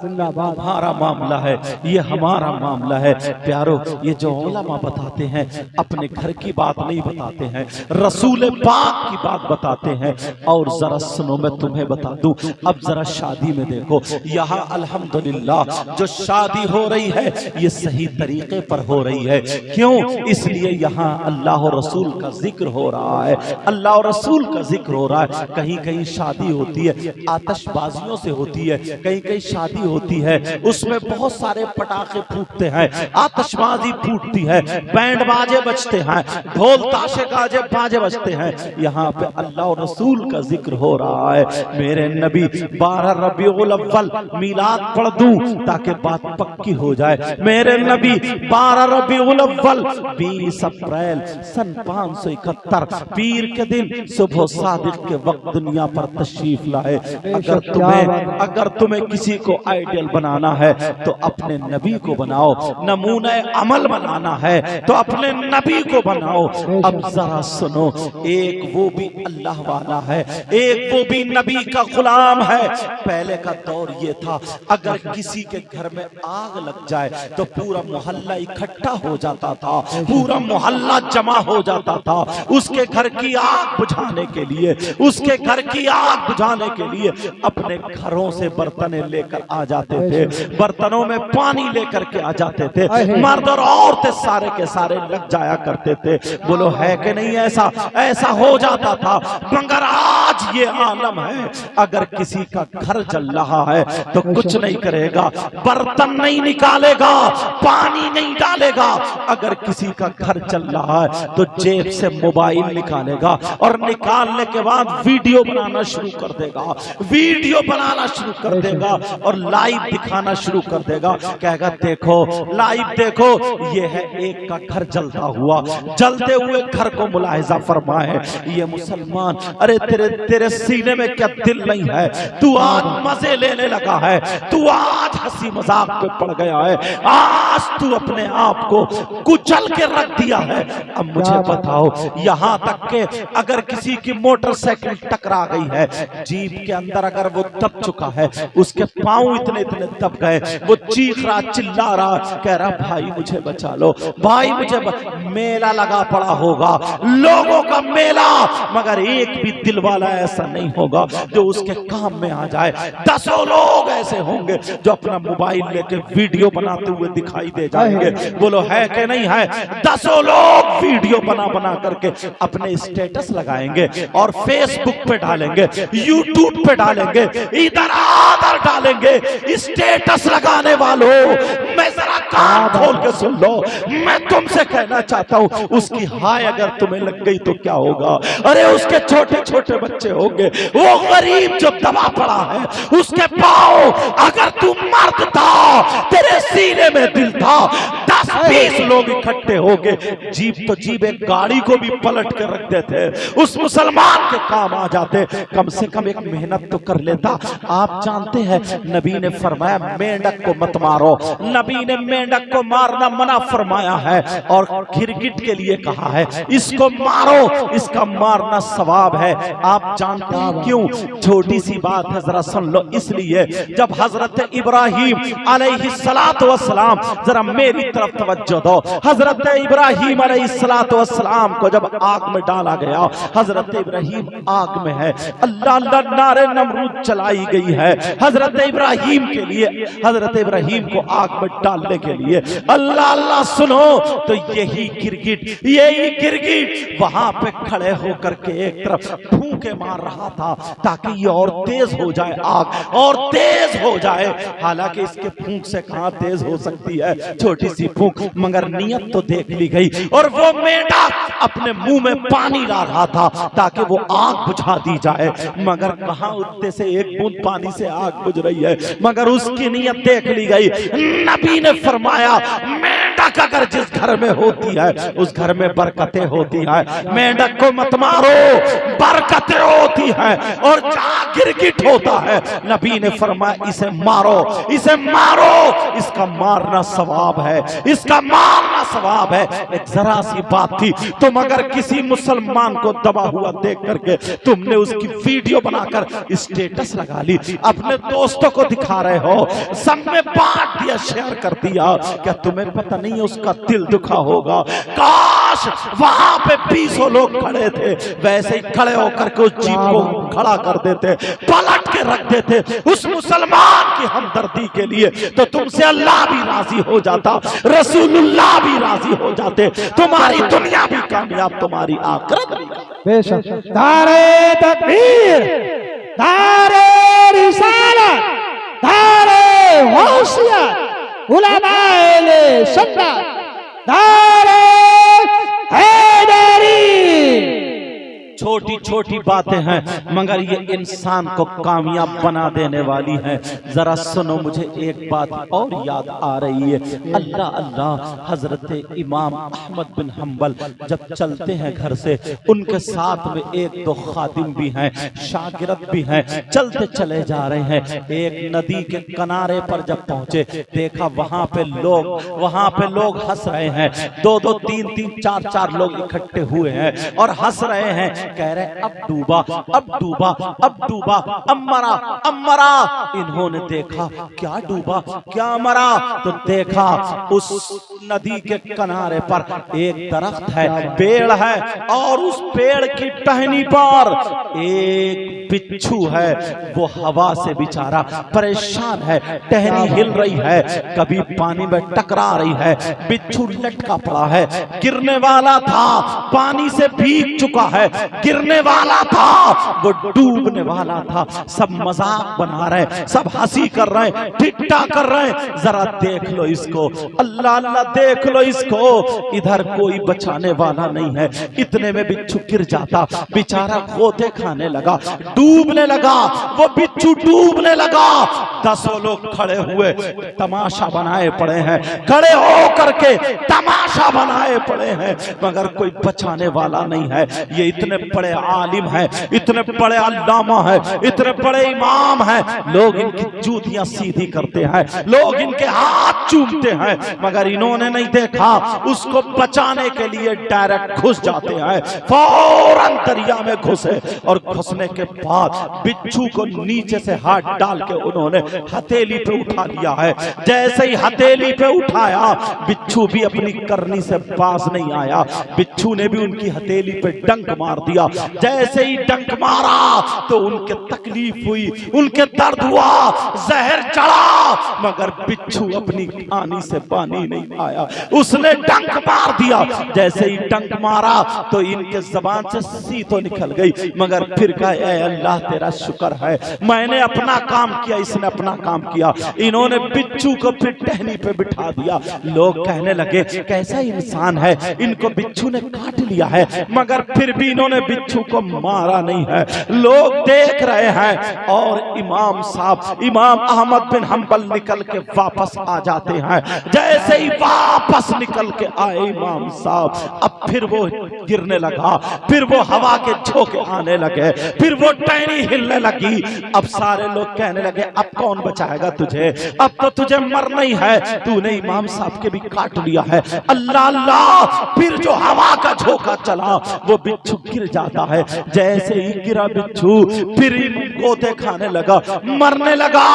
जिंदाबाद। हमारा मामला है, ये हमारा मामला है प्यारो। ये जो उलमा बताते हैं अपने घर की बात नहीं बताते हैं, रसूल पाक की बात बताते हैं। और जरा सुनो मैं तुम्हें बता दूं, अब जरा शादी में देखो, यहाँ अल्हम्दुलिल्लाह जो शादी हो रही है ये सही तरीके पर हो रही है। क्यों? इसलिए यहाँ अल्लाह और रसूल का जिक्र हो रहा है, अल्लाह और रसूल का जिक्र हो रहा है। कहीं कहीं शादी होती है आतिशबाजी से होती है, कहीं कहीं शादी होती है उसमें बहुत सारे पटाखे फूटते हैं, आतिशबाजी फूटती है, बैंड बाजे बजते हैं, ढोल ताशे गाजे बाजे बजते हैं। यहाँ पे अल्लाह और रसूल का जिक्र हो रहा है। मेरे नबी 12 रबीउल अव्वल मीलाद पढ़ दूं ताकि बात पक्की हो जाए। मेरे नबी 12 रबीउल अव्वल 20 अप्रैल सन 571 पीर के दिन सुबह सादिक के वक्त दुनिया पर तशरीफ लाए। अगर तुम्हें किसी को आइडियल बनाना है तो अपने नबी को बनाओ, नमूना अमल बनाना है तो अपने नबी को बनाओ। अब जरा सुनो, एक वो भी अल्लाह वाला है, एक वो भी नबी का गुलाम है। पहले का दौर ये था, अगर किसी के घर में आग लग जाए तो पूरा मोहल्ला इकट्ठा हो जाता था, पूरा मोहल्ला जमा हो जाता था उसके घर की आग बुझाने के लिए, उसके घर की आग बुझाने के लिए अपने घरों से बर्तन लेकर आ जाते थे, बर्तनों में पानी लेकर के आ जाते थे, मर्द और औरतें सारे के सारे लग जाया करते थे। बोलो है कि नहीं? ऐसा हो जाता था। मगर आज ये आलम है, अगर किसी का घर जल रहा है तो कुछ नहीं करेगा, बर्तन नहीं निकालेगा, पानी नहीं डालेगा। अगर किसी का घर चल रहा है तो जेब से मोबाइल निकालेगा और निकालने के बाद वीडियो बनाना शुरू कर देगा, वीडियो बनाना शुरू कर देगा और लाइव दिखाना शुरू कर देगा। कहेगा देखो, लाइव देखो, ये है एक का घर जलता हुआ, जलते हुए घर को मुलाहिजा फरमाए। ये मुसलमान, अरे तेरे तेरे सीने में क्या दिल नहीं है? तू आज मजे लेने लगा है, तू आज हंसी मजाक पे पड़ गया है, आज तू अपने आप को कुचल के रख दिया है। अब मुझे बताओ, यहाँ तक के अगर किसी की मोटरसाइकिल टकरा गई है, जीप के अंदर अगर वो दब चुका है, उसके पांव इतने इतने दब गए, वो चीख रहा चिल्ला रहा, कह रहा भाई मुझे बचा लो, भाई मुझे मेला लगा पड़ा होगा, लोगों का मेला, मगर एक भी दिल वाला ऐसा नहीं होगा जो उसके काम में आ जाए। दसों लोग ऐसे होंगे जो अपना मोबाइल लेके वीडियो बनाते हुए दिखाई दे जाएंगे। बोलो है कि नहीं है? दसों लोग वीडियो बना बना करके अपने स्टेटस लगाएंगे और फेसबुक पे डालेंगे, यूट्यूब पे डालेंगे, इधर आधर डालेंगे। स्टेटस लगाने वालों, मैं जरा कान खोल के सुन लो, मैं तुमसे कहना चाहता हूं, उसकी हाय अगर तुम्हें लग गई तो क्या होगा? अरे उसके छोटे छोटे बच्चे होंगे, वो गरीब जो दबा पड़ा है, उसके पांव, अगर तू मर्द था, तेरे सीने में दिल था, 10-20 लोग इकट्ठे होंगे, जीप तो जीप एक गाड़ी को भी पलट कर रख देते, उस मुसलमान के काम आ जाते। कम से कम एक मेहनत तो कर लेता। आप जानते हैं नबी ने फरमाया मेंढक को मत मारो, नबी ने मेंढक को मारना मना फरमाया है और गिरगिट के लिए कहा है इसको मारो, इसका मारना सवाब है। आप जानते हैं क्यों? छोटी सी बात है, जरा सुन लो। इसलिए जब हजरत इब्राहिम अलैहिस्सलातु वस्सलाम, जरा मेरी तरफ तवज्जो दो, हजरत इब्राहिम अलैहिस्सलातु वस्सलाम को जब आग में डाला गया, हजरत इब्राहिम आग में है, अल्लाह अल्लाह नारे नमरूद चलाई गई है हजरत इब्राहिम के लिए, हजरत इब्राहिम को आग में डालने के लिए। अल्लाह अल्लाह सुनो, तो यही गिरगिट वहां पे खड़े होकर के एक तरफ फूंके मार रहा था ताकि ये और तेज हो जाए, आग और तेज हो जाए। हालांकि इसके फूंक से कहां तेज हो सकती है, छोटी सी फूंक, मगर नियत तो देख ली गई। और वो मेंढक अपने मुंह में पानी ला रहा था ताकि वो आग बुझा दी जाए, मगर कहां उतने से एक बूंद पानी से आग बुझ रही है, मगर उसकी नियत देख ली गई। नबी ने फरमाया मेंढक अगर जिस घर में होती है उस घर में बरकतें होती है, मेंढक को मत मारो, बरकतें होती है। और जहां गिरगिट होता है, नबी ने फरमाया इसे मारो, इसे मारो, इसका मारना सवाब है, इसका मारना सवाब है। एक जरा सी बात थी, तुम अगर किसी मुसलमान को दबा हुआ देख करके तुमने उसकी वीडियो बनाकर स्टेटस लगा ली, अपने दोस्तों को दिखा रहे हो, सब में बांट दिया, शेयर कर दिया, क्या तुम्हें पता नहीं है उसका दिल दुखा होगा? काश वहां पे 20 लोग खड़े थे, वैसे ही खड़े होकर के उस जीप को खड़ा कर देते, पलट के रख देते उस मुसलमान की हमदर्दी के लिए, तो तुमसे अल्लाह भी राजी हो जाता, रसूलुल्लाह भी राजी हो जाते, तुम्हारी दुनिया भी कामयाब, तुम्हारी आखिरत भी। बेशक नारे तकबीर, नारे रिसालत, नारे गौसियत, उलमाए सुन्नत, नारे हैदरी। छोटी छोटी बातें हैं मगर ये इंसान को कामयाब बना देने वाली हैं। जरा सुनो, मुझे एक बात और याद आ रही है। अल्लाह अल्लाह, हजरत इमाम अहमद बिन हम्बल जब चलते हैं घर से, उनके साथ में एक दो खादिम भी हैं, शागिर्द भी हैं, चलते चले जा रहे हैं। एक नदी के किनारे पर जब पहुंचे, देखा वहां पे लोग हंस रहे हैं, 2-2, 3-3, 4-4 लोग इकट्ठे हुए हैं और हंस रहे हैं, कह रहे अब डूबा, अब डूबा, अब डूबा, अब मरा, अब मरा। इन्होंने देखा क्या डूबा, क्या मरा, तो देखा उस नदी के किनारे पर एक दरख्त है, पेड़ है, और उस पेड़ की टहनी पर एक बिच्छू है। वो हवा से बेचारा परेशान है, टहनी हिल रही है, कभी पानी में टकरा रही है, बिच्छू लटका पड़ा है, गिरने वाला था, पानी से भीग चुका है, गिरने वाला था, वो डूबने वाला था। सब मजाक बना रहे, सब हंसी कर रहे, ठिट्ठा कर रहे। जरा देख लो इसको, अल्लाह अल्लाह देख लो इसको, इधर कोई बचाने वाला नहीं है। इतने में बिच्छू गिर जाता, बेचारा गोते खाने लगा, डूबने लगा, वो बिच्छू डूबने लगा। 10 लोग खड़े हुए तमाशा बनाए पड़े हैं, खड़े हो करके तमाशा बनाए पड़े हैं, मगर कोई बचाने वाला नहीं है। ये इतने बड़े आलिम हैं, इतने बड़े अल्लामा हैं, इतने बड़े इमाम हैं, लोग इनकी जूतियां सीधी करते हैं, लोग इनके हाथ चूमते हैं, मगर इन्होंने नहीं देखा, उसको बचाने के लिए डायरेक्ट घुस जाते हैं, फौरन दरिया में घुसे और घुसने के बाद बिच्छू को नीचे से हाथ डाल के उन्होंने हथेली पे उठा लिया है। जैसे ही हथेली पे उठाया, बिच्छू भी अपनी करनी से बाज नहीं आया, बिच्छू ने भी उनकी हथेली पे डंक मार दिया। जैसे ही डंक मारा तो उनके तकलीफ हुई, उनके दर्द हुआ, जहर चढ़ा, मगर बिच्छू अपनी आनी से पानी नहीं आया, उसने डंक मार दिया। जैसे ही डंक मारा तो इनके जबान से सी तो निकल गई, मगर फिर कहा, ऐ अल्लाह तेरा शुक्र है, मैंने अपना काम किया, इसने अपना काम किया। इन्होंने बिच्छू को फिर टहनी पे बिठा दिया। लोग कहने लगे कैसा इंसान है, इनको बिच्छू ने काट लिया है, मगर फिर भी इन्होंने बिच्छू को मारा नहीं है। लोग देख रहे हैं और इमाम साहब, इमाम अहमद बिन हंबल निकल के वापस आ जाते हैं। जैसे ही वापस निकल के आए इमाम साहब, अब फिर वो गिरने लगा, फिर वो हवा के झोंके आने लगे, फिर वो टहनी हिलने लगी। अब सारे लोग कहने लगे अब कौन बचाएगा तुझे, अब तो तुझे मरना ही है, तूने इमाम साहब के भी काट लिया है। अल्लाह अल्लाह, फिर जो हवा का झोंका चला वो बिच्छू गिर जाता है। जैसे ही गिरा बिच्छू फिर गोते खाने लगा, मरने लगा,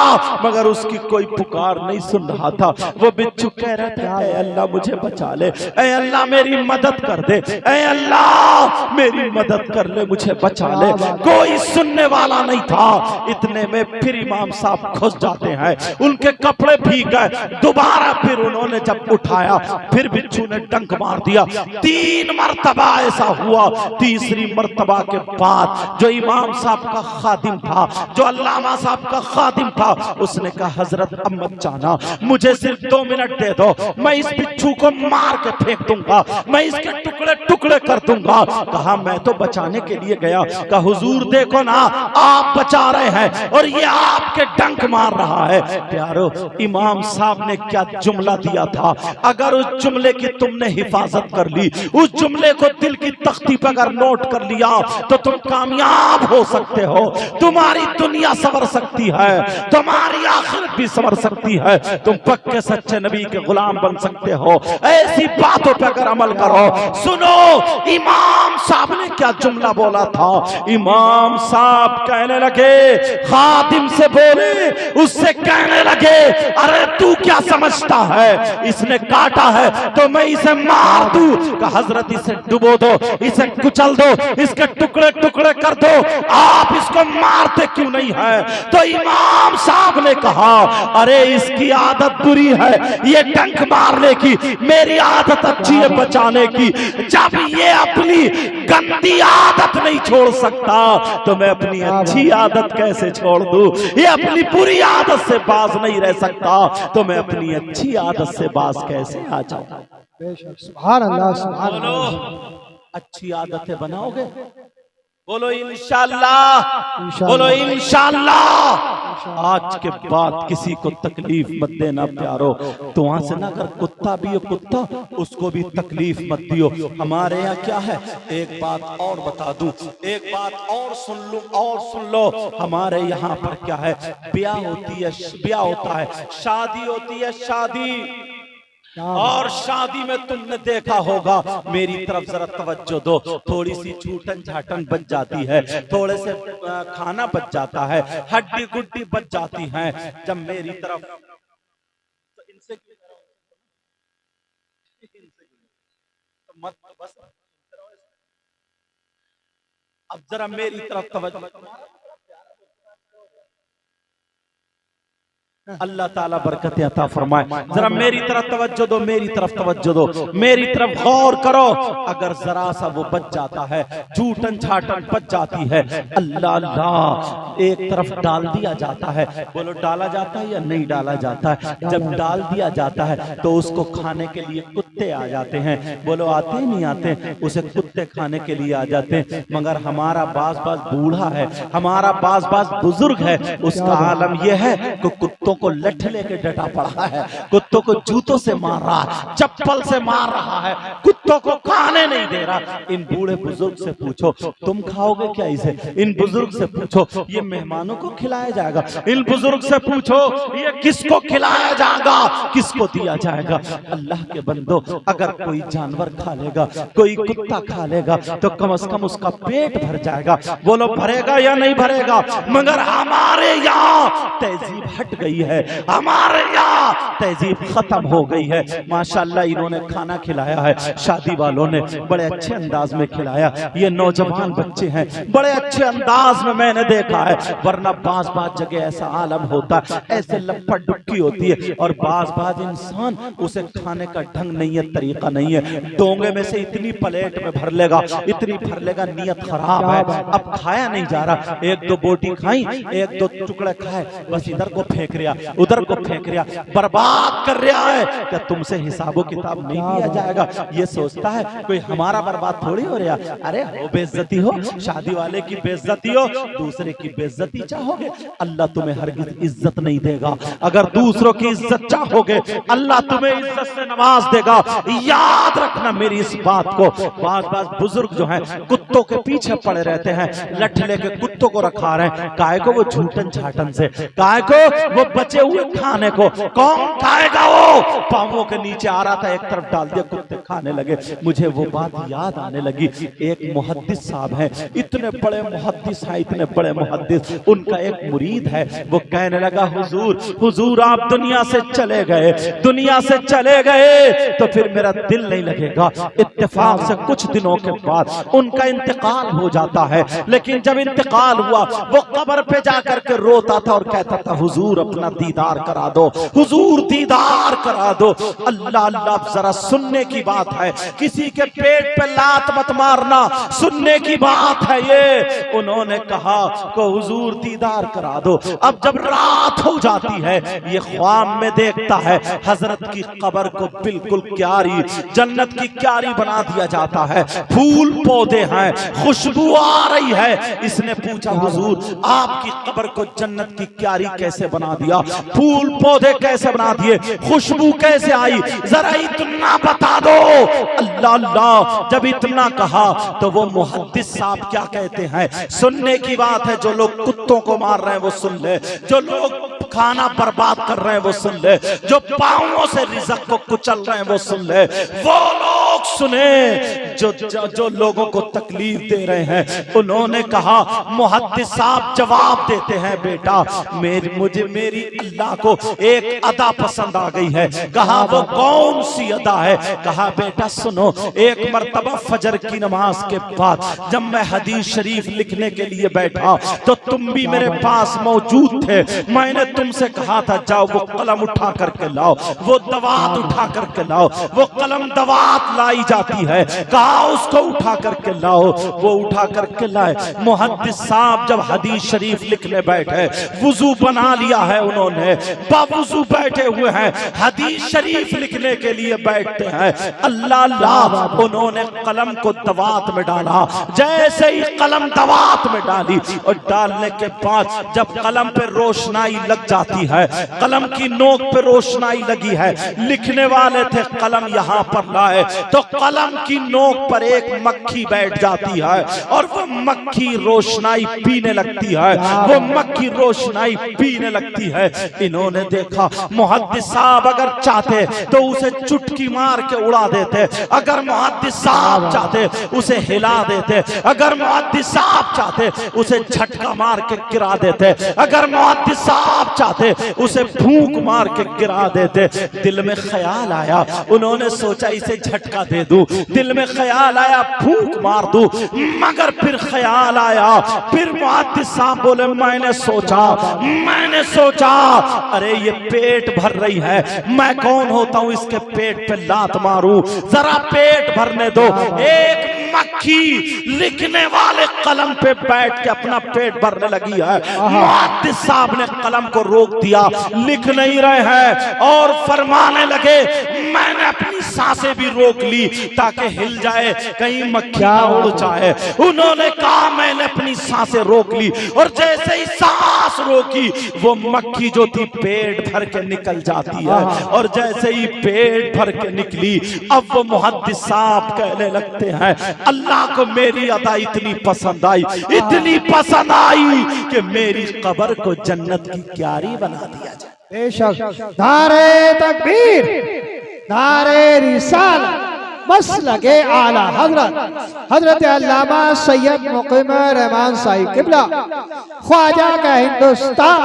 मगर उसकी कोई पुकार नहीं सुन रहा था। वो बिच्छू कह रहा था, ऐ अल्लाह मुझे बचा ले, ऐ अल्लाह मेरी मदद कर दे, ऐ अल्लाह मेरी मदद कर ले, मुझे बचा ले। कोई सुनने वाला नहीं था। इतने में फिर इमाम साहब घुस जाते हैं, उनके कपड़े भीग गए। दोबारा फिर उन्होंने जब उठाया, फिर बिच्छू ने डंक मार दिया। 3 मरतबा ऐसा हुआ। तीसरी मरतबा के बाद जो इमाम साहब का खादिम था, जो अल्लामा साहब का खादिम था, उसने कहा हजरत अहमद जाना, मुझे सिर्फ 2 मिनट दे दो, मैं इस बिच्छू को मार के फेंक दूंगा, मैं इसके टुकड़े टुकड़े कर दूंगा। कहा मैं तो बचाने के लिए गया। कहा हुजूर देखो ना, आप बचा रहे हैं और ये आपके डंक मार रहा है। प्यारो, इमाम साहब ने क्या जुमला दिया था, अगर उस जुमले की तुमने हिफाजत कर ली, उस जुमले को दिल की तख्ती पर अगर नोट कर लिया तो तुम कामयाब हो सकते हो, तुम्हारी दुनिया संवर सकती है, तुम्हारी आखिरत भी संवर सकती है, तुम पक्के सच्चे नबी के गुलाम बन सकते हो। ऐसी बातों पर अगर अमल करो। सुनो इमाम साहब ने क्या जुमला बोला था। इमाम साहब कहने लगे, खादिम से बोले, उससे कहने लगे अरे तू क्या समझता है, इसने काटा है तो मैं इसे मार दूं। हजरत इसे डुबो दो, इसे कुचल दो, इसके टुकड़े टुकड़े कर दो, आप इसको मारते क्यों नहीं है। तो इमाम साहब ने कहा अरे इसकी आदत बुरी है, ये डंक मारने की, मेरी आदत अच्छी है बचाने की। जब ये अपनी गंदी आदत नहीं छोड़ सकता तो मैं अपनी अच्छी आदत कैसे छोड़ दूं। ये अपनी बुरी आदत से बाज नहीं रह सकता तो मैं अपनी अच्छी आदत से बाज कैसे आ जाऊं। सुभान अल्लाह, सुभान अल्लाह। अच्छी आदतें बनाओगे, बोलो इंशाअल्लाह, बोलो इंशाअल्लाह। आज के बाद किसी को तकलीफ मत देना प्यारो। तो वहां से ना अगर कुत्ता भी हो, कुत्ता उसको भी तकलीफ मत दियो। हमारे यहाँ क्या है, एक बात और बता दूं, एक बात और सुन लो, और सुन लो। हमारे यहाँ पर क्या है, ब्याह होती है, ब्याह होता है, शादी होती है, शादी, और शादी में तुमने देखा होगा, मेरी तरफ जरा तवज्जो दो, थोड़ी सी छूटन झाटन बच जाती है, थोड़े से खाना बच जाता है, हड्डी गुड्डी बच जाती है। जब मेरी तरफ तो इनसे मत बस, अब जरा मेरी तरफ तवज्जो। अल्लाह ताला बरकत अता फरमाए। जरा मेरी तरफ तवज्जो दो, मेरी तरफ तवज्जो दो, मेरी तरफ गौर करो। अगर जरा सा वो बच जाता है, झूठन छाटन बच जाती है, अल्लाह अल्लाह एक तरफ डाल दिया जाता है। बोलो डाला जाता है या नहीं डाला जाता है। जब डाल दिया जाता है तो उसको खाने के लिए कुत्ते आ जाते हैं। बोलो आते ही नहीं आते, उसे कुत्ते खाने के लिए आ जाते हैं। मगर हमारा बाज बाज बूढ़ा है, हमारा बाज बाज बुजुर्ग है, उसका आलम यह है कि कुत्तों को लठ लेके डटा पड़ा है, कुत्तों को जूतों से मार रहा है, चप्पल से मार रहा है, कुत्तों कुत्तों को खाने नहीं दे रहा। इन बूढ़े बुजुर्ग से पूछो तुम खाओगे क्या इसे? इन बुजुर्ग से पूछो ये मेहमानों को खिलाया जाएगा? इन बुजुर्ग से पूछो ये किसको खिलाया जाएगा, किसको दिया जाएगा? अल्लाह के बंदो, अगर कोई जानवर खा लेगा, कोई कुत्ता खा लेगा तो कम से कम उसका पेट भर जाएगा। बोलो भरेगा या नहीं भरेगा? मगर हमारे यहाँ तहजीब हट गई है, हमारे यहाँ तहजीब खत्म हो गई है। माशाल्लाह इन्होंने खाना खिलाया है, शादी वालों ने बड़े अच्छे अंदाज में खिलाया। ये नौजवान बच्चे हैं, बड़े अच्छे अंदाज में मैंने देखा है। वरना बाज जगह ऐसा आलम होता है, ऐसे लपट डुबकी होती है और बाज इंसान उसे खाने का ढंग नहीं है, तरीका नहीं है। डोंगे में से इतनी प्लेट में भर लेगा, इतनी भर लेगा, नियत खराब है, अब खाया नहीं जा रहा। एक दो बोटी खाई, एक दो टुकड़े खाए, बस इधर को फेंक रहा, उधर को फेंक रहा, बर्बाद कर रहा है। क्या तुमसे हिसाबो किताब नहीं लिया जाएगा? ये सोचता है कोई हमारा बर्बाद थोड़ी हो रहा। अरे हो बेइज्जती हो, शादी वाले की बेइज्जती हो, दूसरे की बेइज्जती चाहोगे, अल्लाह तुम्हें हरगिज़ इज्जत नहीं देगा। अगर दूसरों की इज्जत चाहोगे, अल्लाह तुम्हें इज्जत से नवाज देगा। याद रखना मेरी इस बात को। बाज बुजुर्ग जो हैं कुत्तों के पीछे पड़े रहते हैं, लठ लेके कुत्तों को रखा रहे हैं। काय को? वो झूठन झाटन से। काय को? वो बचे हुए खाने को। कौन खाएगा? वो पांवों के नीचे आ रहा था, एक तरफ डाल दिया, कुत्ते खाने लगे। मुझे वो बात याद आने लगी। एक मुहद्दिस साहब हैं, इतने बड़े मुहद्दिस हैं, इतने बड़े मुहद्दिस। उनका एक मुरीद है, वो कहने लगा हुजूर आप दुनिया से चले गए, दुनिया से चले गए तो फिर मेरा दिल नहीं लगेगा। इत्तेफाक से कुछ दिनों के बाद उनका इंतकाल हो जाता है। लेकिन जब इंतकाल हुआ, वो कब्र पे जाकर के रोता था और कहता था हुजूर अपना दीदार करा दो, हुजूर दीदार करा दो। अल्लाह अल्लाह, जरा सुनने की बात है, किसी के पेट पे लात मत मारना, सुनने की बात है ये। उन्होंने कहा को हुजूर दीदार करा दो। अब जब रात हो जाती है, ये ख्वाब में देखता है हजरत की कब्र को बिल्कुल क्यारी, जन्नत की क्यारी बना दिया जाता है। फूल पौधे हैं, खुशबू आ रही है। इसने पूछा हुजूर आपकी कब्र को जन्नत की क्यारी कैसे बना दिया? फूल पौधे कैसे बना दिए? खुशबू कैसे आई? जरा इतना बता दो। अल्लाह अल्लाह, जब इतना कहा तो वो मुहद्दिस साहब क्या कहते हैं, सुनने की बात है। जो लोग कुत्तों को मार रहे हैं वो सुन ले, जो लोग खाना बर्बाद कर रहे हैं वो सुन ले, जो पांवों से रिज़्क़ को कुचल रहे हैं वो सुन ले। वो लोग सुने जो लोगों को तकलीफ दे रहे हैं। उन्होंने कहा मुहद्दिस साहब जवाब देते हैं, बेटा मेरी अल्लाह को एक अदा पसंद आ गई है। कहा वो कौन सी अदा है? कहा बेटा सुनो, एक मर्तबा फजर की नमाज के बाद जब मैं हदीस शरीफ लिखने के लिए बैठा तो तुम भी मेरे पास मौजूद थे। मैंने तुमसे कहा था जाओ वो कलम उठा करके लाओ, वो दवात उठा करके लाओ। वो कलम दवात लाई जाती है, कहा उसको उठा करके लाओ। वो उठा करके लाए। मुहद्दिस साहब जब हदीस शरीफ लिखने बैठे, वुजू बना लिया है उन्होंने, बावुजू बैठे हुए हैं, हदीस शरीफ लिखने के लिए बैठते हैं। अल्लाह अल्लाह, उन्होंने कलम को दवात में डाला। जैसे ही कलम दवात में डाली और डालने के बाद जब कलम पे रोशनाई लग जाती है, कलम की नोक पे रोशनाई लगी है, लिखने वाले थे कलम यहाँ पर लाए तो कलम की नोक पर एक मक्खी बैठ जाती है और वो मक्खी रोशनाई पीने लगती है, वो मक्खी रोशनाई पीने लगती है। इन्होंने देखा मुहद्दिस साहब अगर चाहते तो उसे चुटकी मार के उड़ा देते, अगर मुहद्दिस साहब चाहते उसे हिला देते, अगर मुहद्दिस साहब चाहते उसे झटका मार के गिरा देते, अगर मुहद्दिस साहब चाहते उसे फूंक मार के गिरा देते। दिल में ख्याल आया, उन्होंने सोचा इसे झटका दे दूं, दिल में ख्याल आया फूंक मार दूं, मगर फिर ख्याल आया, फिर मुहद्दिस साहब बोले मैंने सोचा अरे ये पेट भर रही है, मैं कौन होता हूं इसके पेट पे लात मारूं, जरा पेट भरने दो। एक मक्खी लिखने वाले कलम पे बैठ के अपना पेट भरने लगी है। मुहद्दिस साहब ने कलम को रोक दिया, लिख नहीं रहे हैं और फरमाने लगे मैंने अपनी सांसें भी रोक ली ताकि हिल जाए, कहीं मक्खियां उड़ जाए। उन्होंने कहा मैंने अपनी सांसें रोक ली और जैसे ही सांस रोकी वो मक्खी जो थी पेट भर के निकल जाती है और जैसे ही पेट भर के निकली अब वो मुहद्दिस साहब कहने लगते हैं अल्लाह को मेरी अदा इतनी पसंद आई, इतनी पसंद आई कि मेरी कब्र को जन्नत की क्यारी बना दिया जाए। बेशक नारे तकबीर, नारे रिसालत, मसलके आला हजरत अल्लामा सैयद मुकीम रहमान साहिब किबला ख्वाजा का हिंदुस्तान,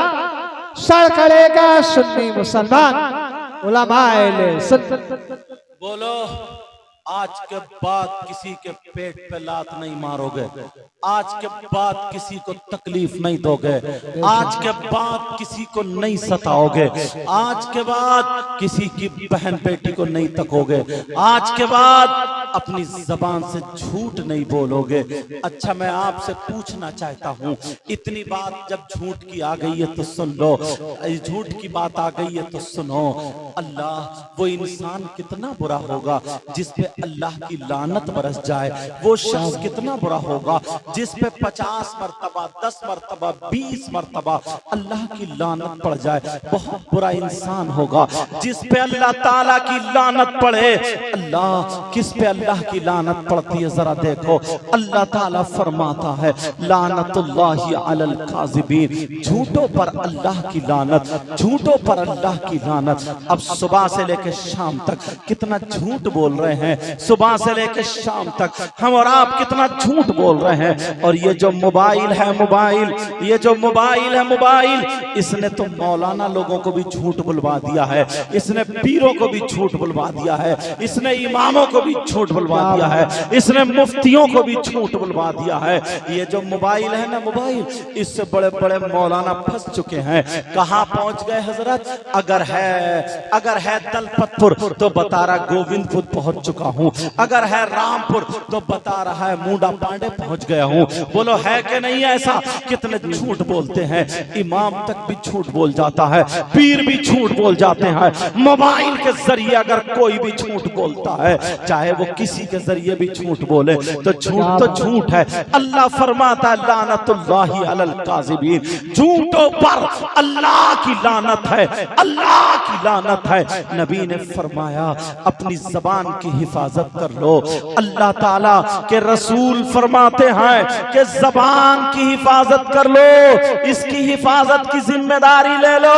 सरकड़े का सुन्नी मुसलमान, उलमाए सुन्नत। बोलो आज के बाद किसी के पेट पे लात नहीं मारोगे, आज के बाद किसी को तकलीफ नहीं दोगे, आज के बाद किसी को नहीं सताओगे, आज के बाद किसी की बहन बेटी को नहीं तकोगे, आज के बाद अपनी जबान से झूठ नहीं बोलोगे। अच्छा मैं आपसे पूछना चाहता हूँ, इतनी बात जब झूठ की आ गई है तो सुन लो, झूठ की बात आ गई है तो सुनो। अल्लाह वो इंसान कितना बुरा होगा जिस पे अल्लाह की लानत बरस जाए, वो शख्स कितना बुरा होगा जिस पे 50 मरतबा 10 मरतबा 20 मरतबा अल्लाह की लानत पड़ जाए। बहुत बुरा इंसान होगा जिस पे अल्लाह ताला की लानत पड़े। अल्लाह किस पे अल्लाह की लानत पड़ती है जरा देखो। अल्लाह ताला फरमाता है लानतुल्लाहि अलल काज़िबीन, झूठों पर अल्लाह की लानत, झूठों पर अल्लाह की लानत। अब सुबह से लेकर शाम तक कितना झूठ बोल रहे हैं, सुबह से लेकर शाम तक हम और आप कितना झूठ बोल रहे हैं। और ये जो मोबाइल है मोबाइल, ये जो मोबाइल है मोबाइल, इसने तो मौलाना लोगों को भी झूठ बुलवा दिया है, इसने पीरों को भी झूठ बुलवा दिया है, इसने इमामों को भी झूठ बुलवा दिया है, इसने मुफ्तियों को भी झूठ बुलवा दिया है। ये जो मोबाइल है ना मोबाइल, इससे बड़े बड़े मौलाना फंस चुके हैं। कहाँ पहुंच गए हजरत? अगर है दलपतपुर तो बता रहा गोविंदपुर पहुंच चुका हूँ, अगर है रामपुर तो बता रहा है मुंडा पांडे पहुंच गया हूँ। बोलो है कि नहीं ऐसा? कितने झूठ बोलते हैं, इमाम तक भी झूठ बोल जाता है, पीर भी झूठ बोल जाते हैं। मोबाइल के जरिए अगर कोई भी झूठ बोलता है, चाहे वो किसी के जरिए भी झूठ बोले तो झूठ तो झूठ है। अल्लाह फरमाता है लानतुल्लाहि अलल काज़िबीन, झूठों पर अल्लाह की लानत है, अल्लाह की लानत है। नबी ने फरमाया अपनी जबान की हिफाजत कर लो। अल्लाह ताला के रसूल फरमाते हैं कि जबान की हिफाजत कर लो, इसकी हिफाजत की जिम्मेदारी ले लो,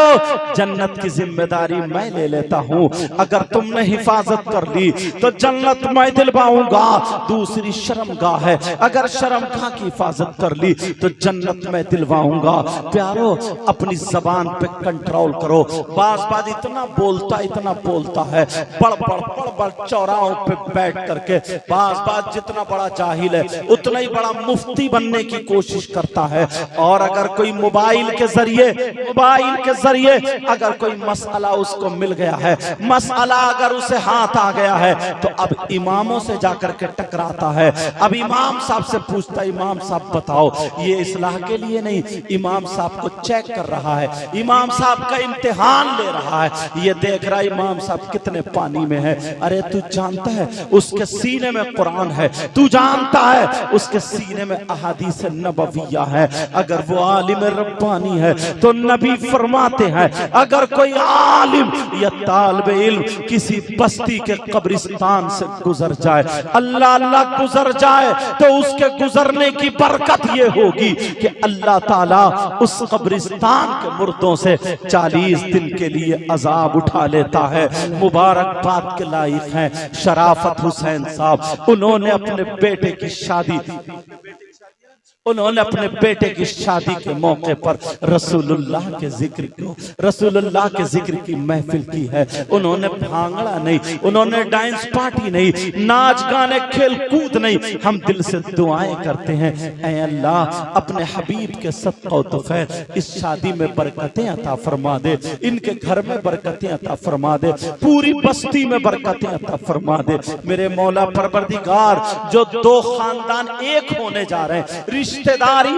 जन्नत की जिम्मेदारी मैं ले लेता हूँ। अगर तुमने हिफाजत कर ली तो जन्नत मैं दिलवाऊंगा। दूसरी शर्मगाह है, अगर शर्मगाह की हिफाजत कर ली तो जन्नत मैं दिलवाऊंगा। प्यारो अपनी जबान पे कंट्रोल करो। बाज़ इतना बोलता है, बड़ चौराहों पे बैठ करके बाज़ जितना बड़ा जाहिल है उतना ही बड़ा मुफ्ती बनने की कोशिश करता है। और अगर कोई मोबाइल के जरिए अगर कोई मसला उसको मिल गया है, मसला अगर उसे हाथ आ गया है तो अब इमामों से जाकर के टकराता है। अब इमाम साहब से पूछता है इमाम साहब बताओ, ये इस्लाह के लिए नहीं, इमाम साहब को चेक कर रहा है, इमाम साहब का इम्तिहान ले रहा है, ये देख रहा है इमाम साहब कितने पानी में है। अरे तू जानता है उसके सीने में कुरान है, तू जानता है उसके सीने में अहादीस नबविया है। अगर वो आलिम रब्बानी है तो नबी फरमाते हैं अगर कोई आलिम या तालिब इल्म किसी बस्ती के कब्रिस्तान से गुजर जाए, अल्लाह गुजर जाए, तो उसके गुजरने की बरकत ये होगी कि अल्लाह ताला उस कब्रिस्तान के मुर्दों से 40 दिन के लिए अजाब उठा लेता है। मुबारकबाद के लायक हैं शराफत हुसैन साहब, उन्होंने अपने बेटे की शादी उन्होंने अपने बेटे की शादी के मौके पर रसूलुल्लाह के जिक्र को, रसूलुल्लाह के जिक्र की महफिल की है। उन्होंने भांगड़ा नहीं, उन्होंने डांस पार्टी नहीं, नाच गाने खेल कूद नहीं। हम दिल से दुआएं करते हैं, ऐ अल्लाह अपने हबीब के सदका तुफैल इस शादी में बरकतें अता फरमा दे, इनके घर में बरकतें अता फरमा दे, पूरी बस्ती में बरकतें अता फरमा दे। मेरे मौला परवरदिगार, जो दो खानदान एक होने जा रहे हैं, रिश्तेदारी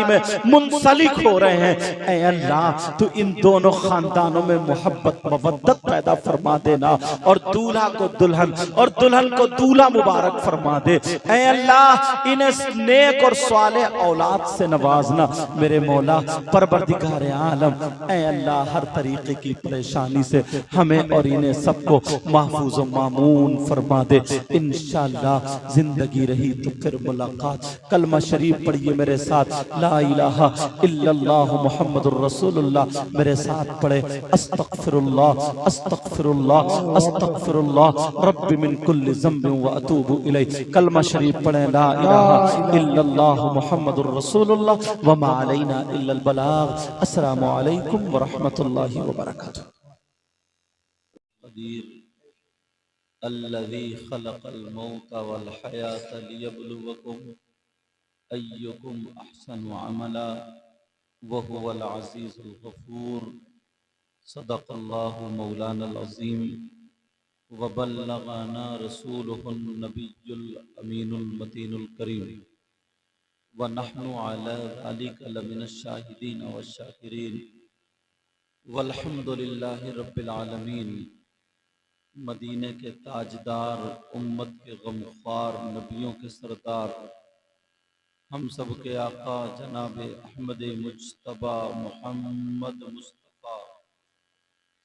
में मुंसलिक हो रहे हैं, ऐ अल्लाह तू इन दोनों खानदानों में मोहब्बत मवद्दत पैदा फरमा देना, और दूल्हा को दुल्हन और दुल्हन को दूल्हा मुबारक फरमा दे। ऐ अल्लाह इन्हें नेक और सालेह औलाद से नवाजना। मेरे मौला परवरदिगार आलम, ऐ अल्लाह हर तरीके की परेशानी से हमें और इन्हें सबको महफूज व मामून फरमा दे। इंशाअल्लाह जिंदगी रही तो फिर मुलाकात। कलमा शरीफ पढ़िए मेरे साथ, ला इलाहा इल्लल्लाह मुहम्मदुर रसूलुल्लाह। मेरे साथ पढ़े, अस्तगफिरुल्लाह अस्तगफिरुल्लाह अस्तगफिरुल्लाह रब्बी मिन कुल्लि ज़ंबिन व अतूबु इलैह। कलमा शरीफ पढ़े, ला इलाहा इल्लल्लाह मुहम्मदुर रसूलुल्लाह व मा अलैना इल्लल बलाग। अस्सलामु अलैकुम व रहमतुल्लाहि व बरकातुहू। अल्लज़ी खलक़ल मौत वल हयात लियब्लुवकुम अय्युकुम अहसनु अमला व हुवल अज़ीज़ुल गफ़ूर। सदक़ल्लाहु मौलानल अज़ीम व बल्लग़ना रसूलुहुन नबियुल अमीनुल मतीनुल करीम व नहनु अला ज़ालिका लमिनश शाहिदीन वश शाकिरीन वल्हम्दुलिल्लाहि रब्बिल आलमीन। मदीने के ताजदार, उम्मत के गमख्वार, नबियों के सरदार, हम सब के आका जनाब अहमद मुज्तबा मोहम्मद मुस्तफ़ा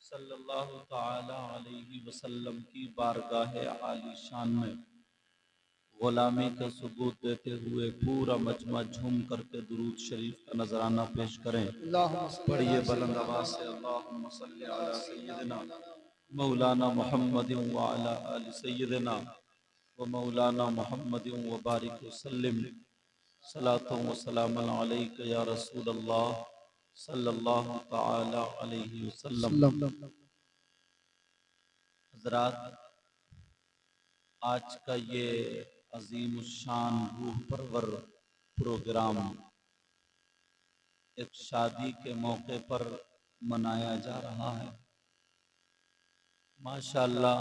सल्लल्लाहु ताला अलैहि वसल्लम की बारगाह आली शान में गुलामी का सबूत देते हुए पूरा मजमा झूम करके दुरूद शरीफ का नजराना पेश करें। पढ़िए बुलंद आवाज से, अल्लाहुम्मा सल्ली अला सय्यिदिना मौलाना मुहम्मदिन व अला आलि सय्यिदिना व मौलाना मुहम्मदिन व बारिक वसल्लिम सलातो व सलामन अलैका या रसूल अल्लाह सल्लल्लाहु ताला अलैहि वसल्लम। हज़रात, आज का ये अजीम शान रूह परवर प्रोग्राम एक शादी के मौके पर मनाया जा रहा है। माशाअल्लाह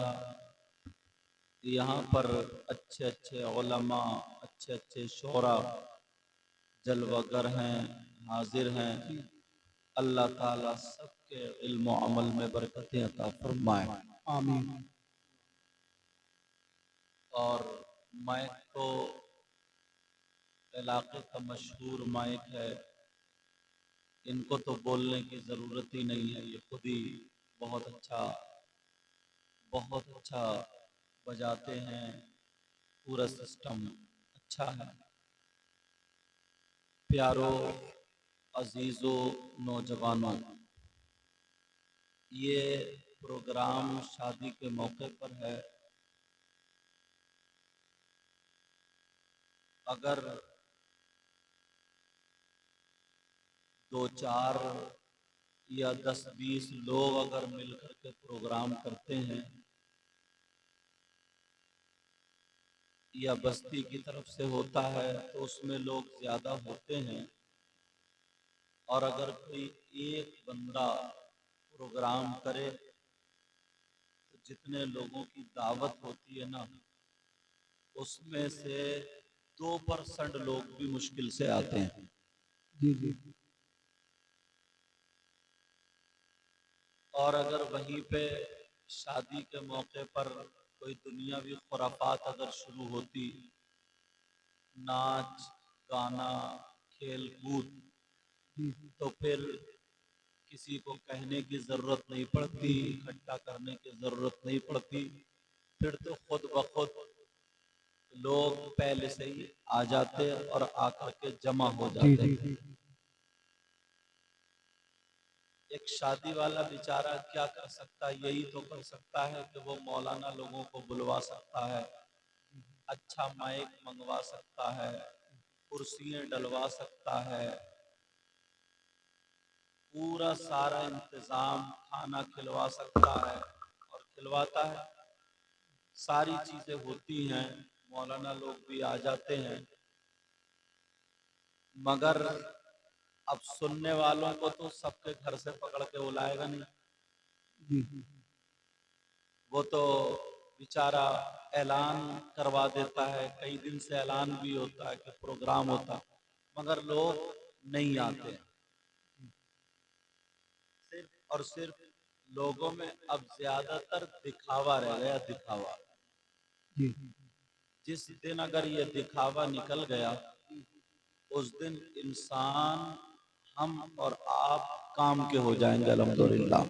यहाँ पर अच्छे अच्छे उलमा, अच्छे अच्छे शोरा जलवागर हैं, हाजिर हैं। अल्लाह ताला सबके इल्म व अमल में बरकतें अता फरमाए, आमीन। और माइक तो इलाके का मशहूर माइक है, इनको तो बोलने की ज़रूरत ही नहीं है, ये खुद ही बहुत अच्छा बजाते हैं। पूरा सिस्टम अच्छा है। प्यारों, अजीज़ों, नौजवानों, ये प्रोग्राम शादी के मौके पर है। अगर 2-4 या 10-20 लोग अगर मिलकर के प्रोग्राम करते हैं या बस्ती की तरफ से होता है तो उसमें लोग ज़्यादा होते हैं। और अगर कोई एक बंदा प्रोग्राम करे तो जितने लोगों की दावत होती है ना, उसमें से 2% लोग भी मुश्किल से आते हैं। जी जी। और अगर वहीं पे शादी के मौके पर कोई दुनियावी खुराफात अगर शुरू होती, नाच गाना खेल कूद, तो फिर किसी को कहने की ज़रूरत नहीं पड़ती, इकट्ठा करने की ज़रूरत नहीं पड़ती। फिर तो खुद ब खुद लोग पहले से ही आ जाते और आकर के जमा हो जाते। एक शादी वाला बेचारा क्या कर सकता है? यही तो कर सकता है कि वो मौलाना लोगों को बुलवा सकता है, अच्छा माइक मंगवा सकता है, कुर्सियां डलवा सकता है, पूरा सारा इंतजाम, खाना खिलवा सकता है और खिलवाता है। सारी चीजें होती हैं, मौलाना लोग भी आ जाते हैं, मगर अब सुनने वालों को तो सबके घर से पकड़ के बुलाएगा नहीं। वो तो बेचारा ऐलान करवा देता है, कई दिन से ऐलान भी होता है कि प्रोग्राम होता, मगर लोग नहीं आते हैं। सिर्फ और सिर्फ लोगों में अब ज्यादातर दिखावा रह गया, दिखावा। जिस दिन अगर ये दिखावा निकल गया, उस दिन इंसान, हम और आप काम के हो जाएंगे अल्हम्दुलिल्लाह।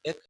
एक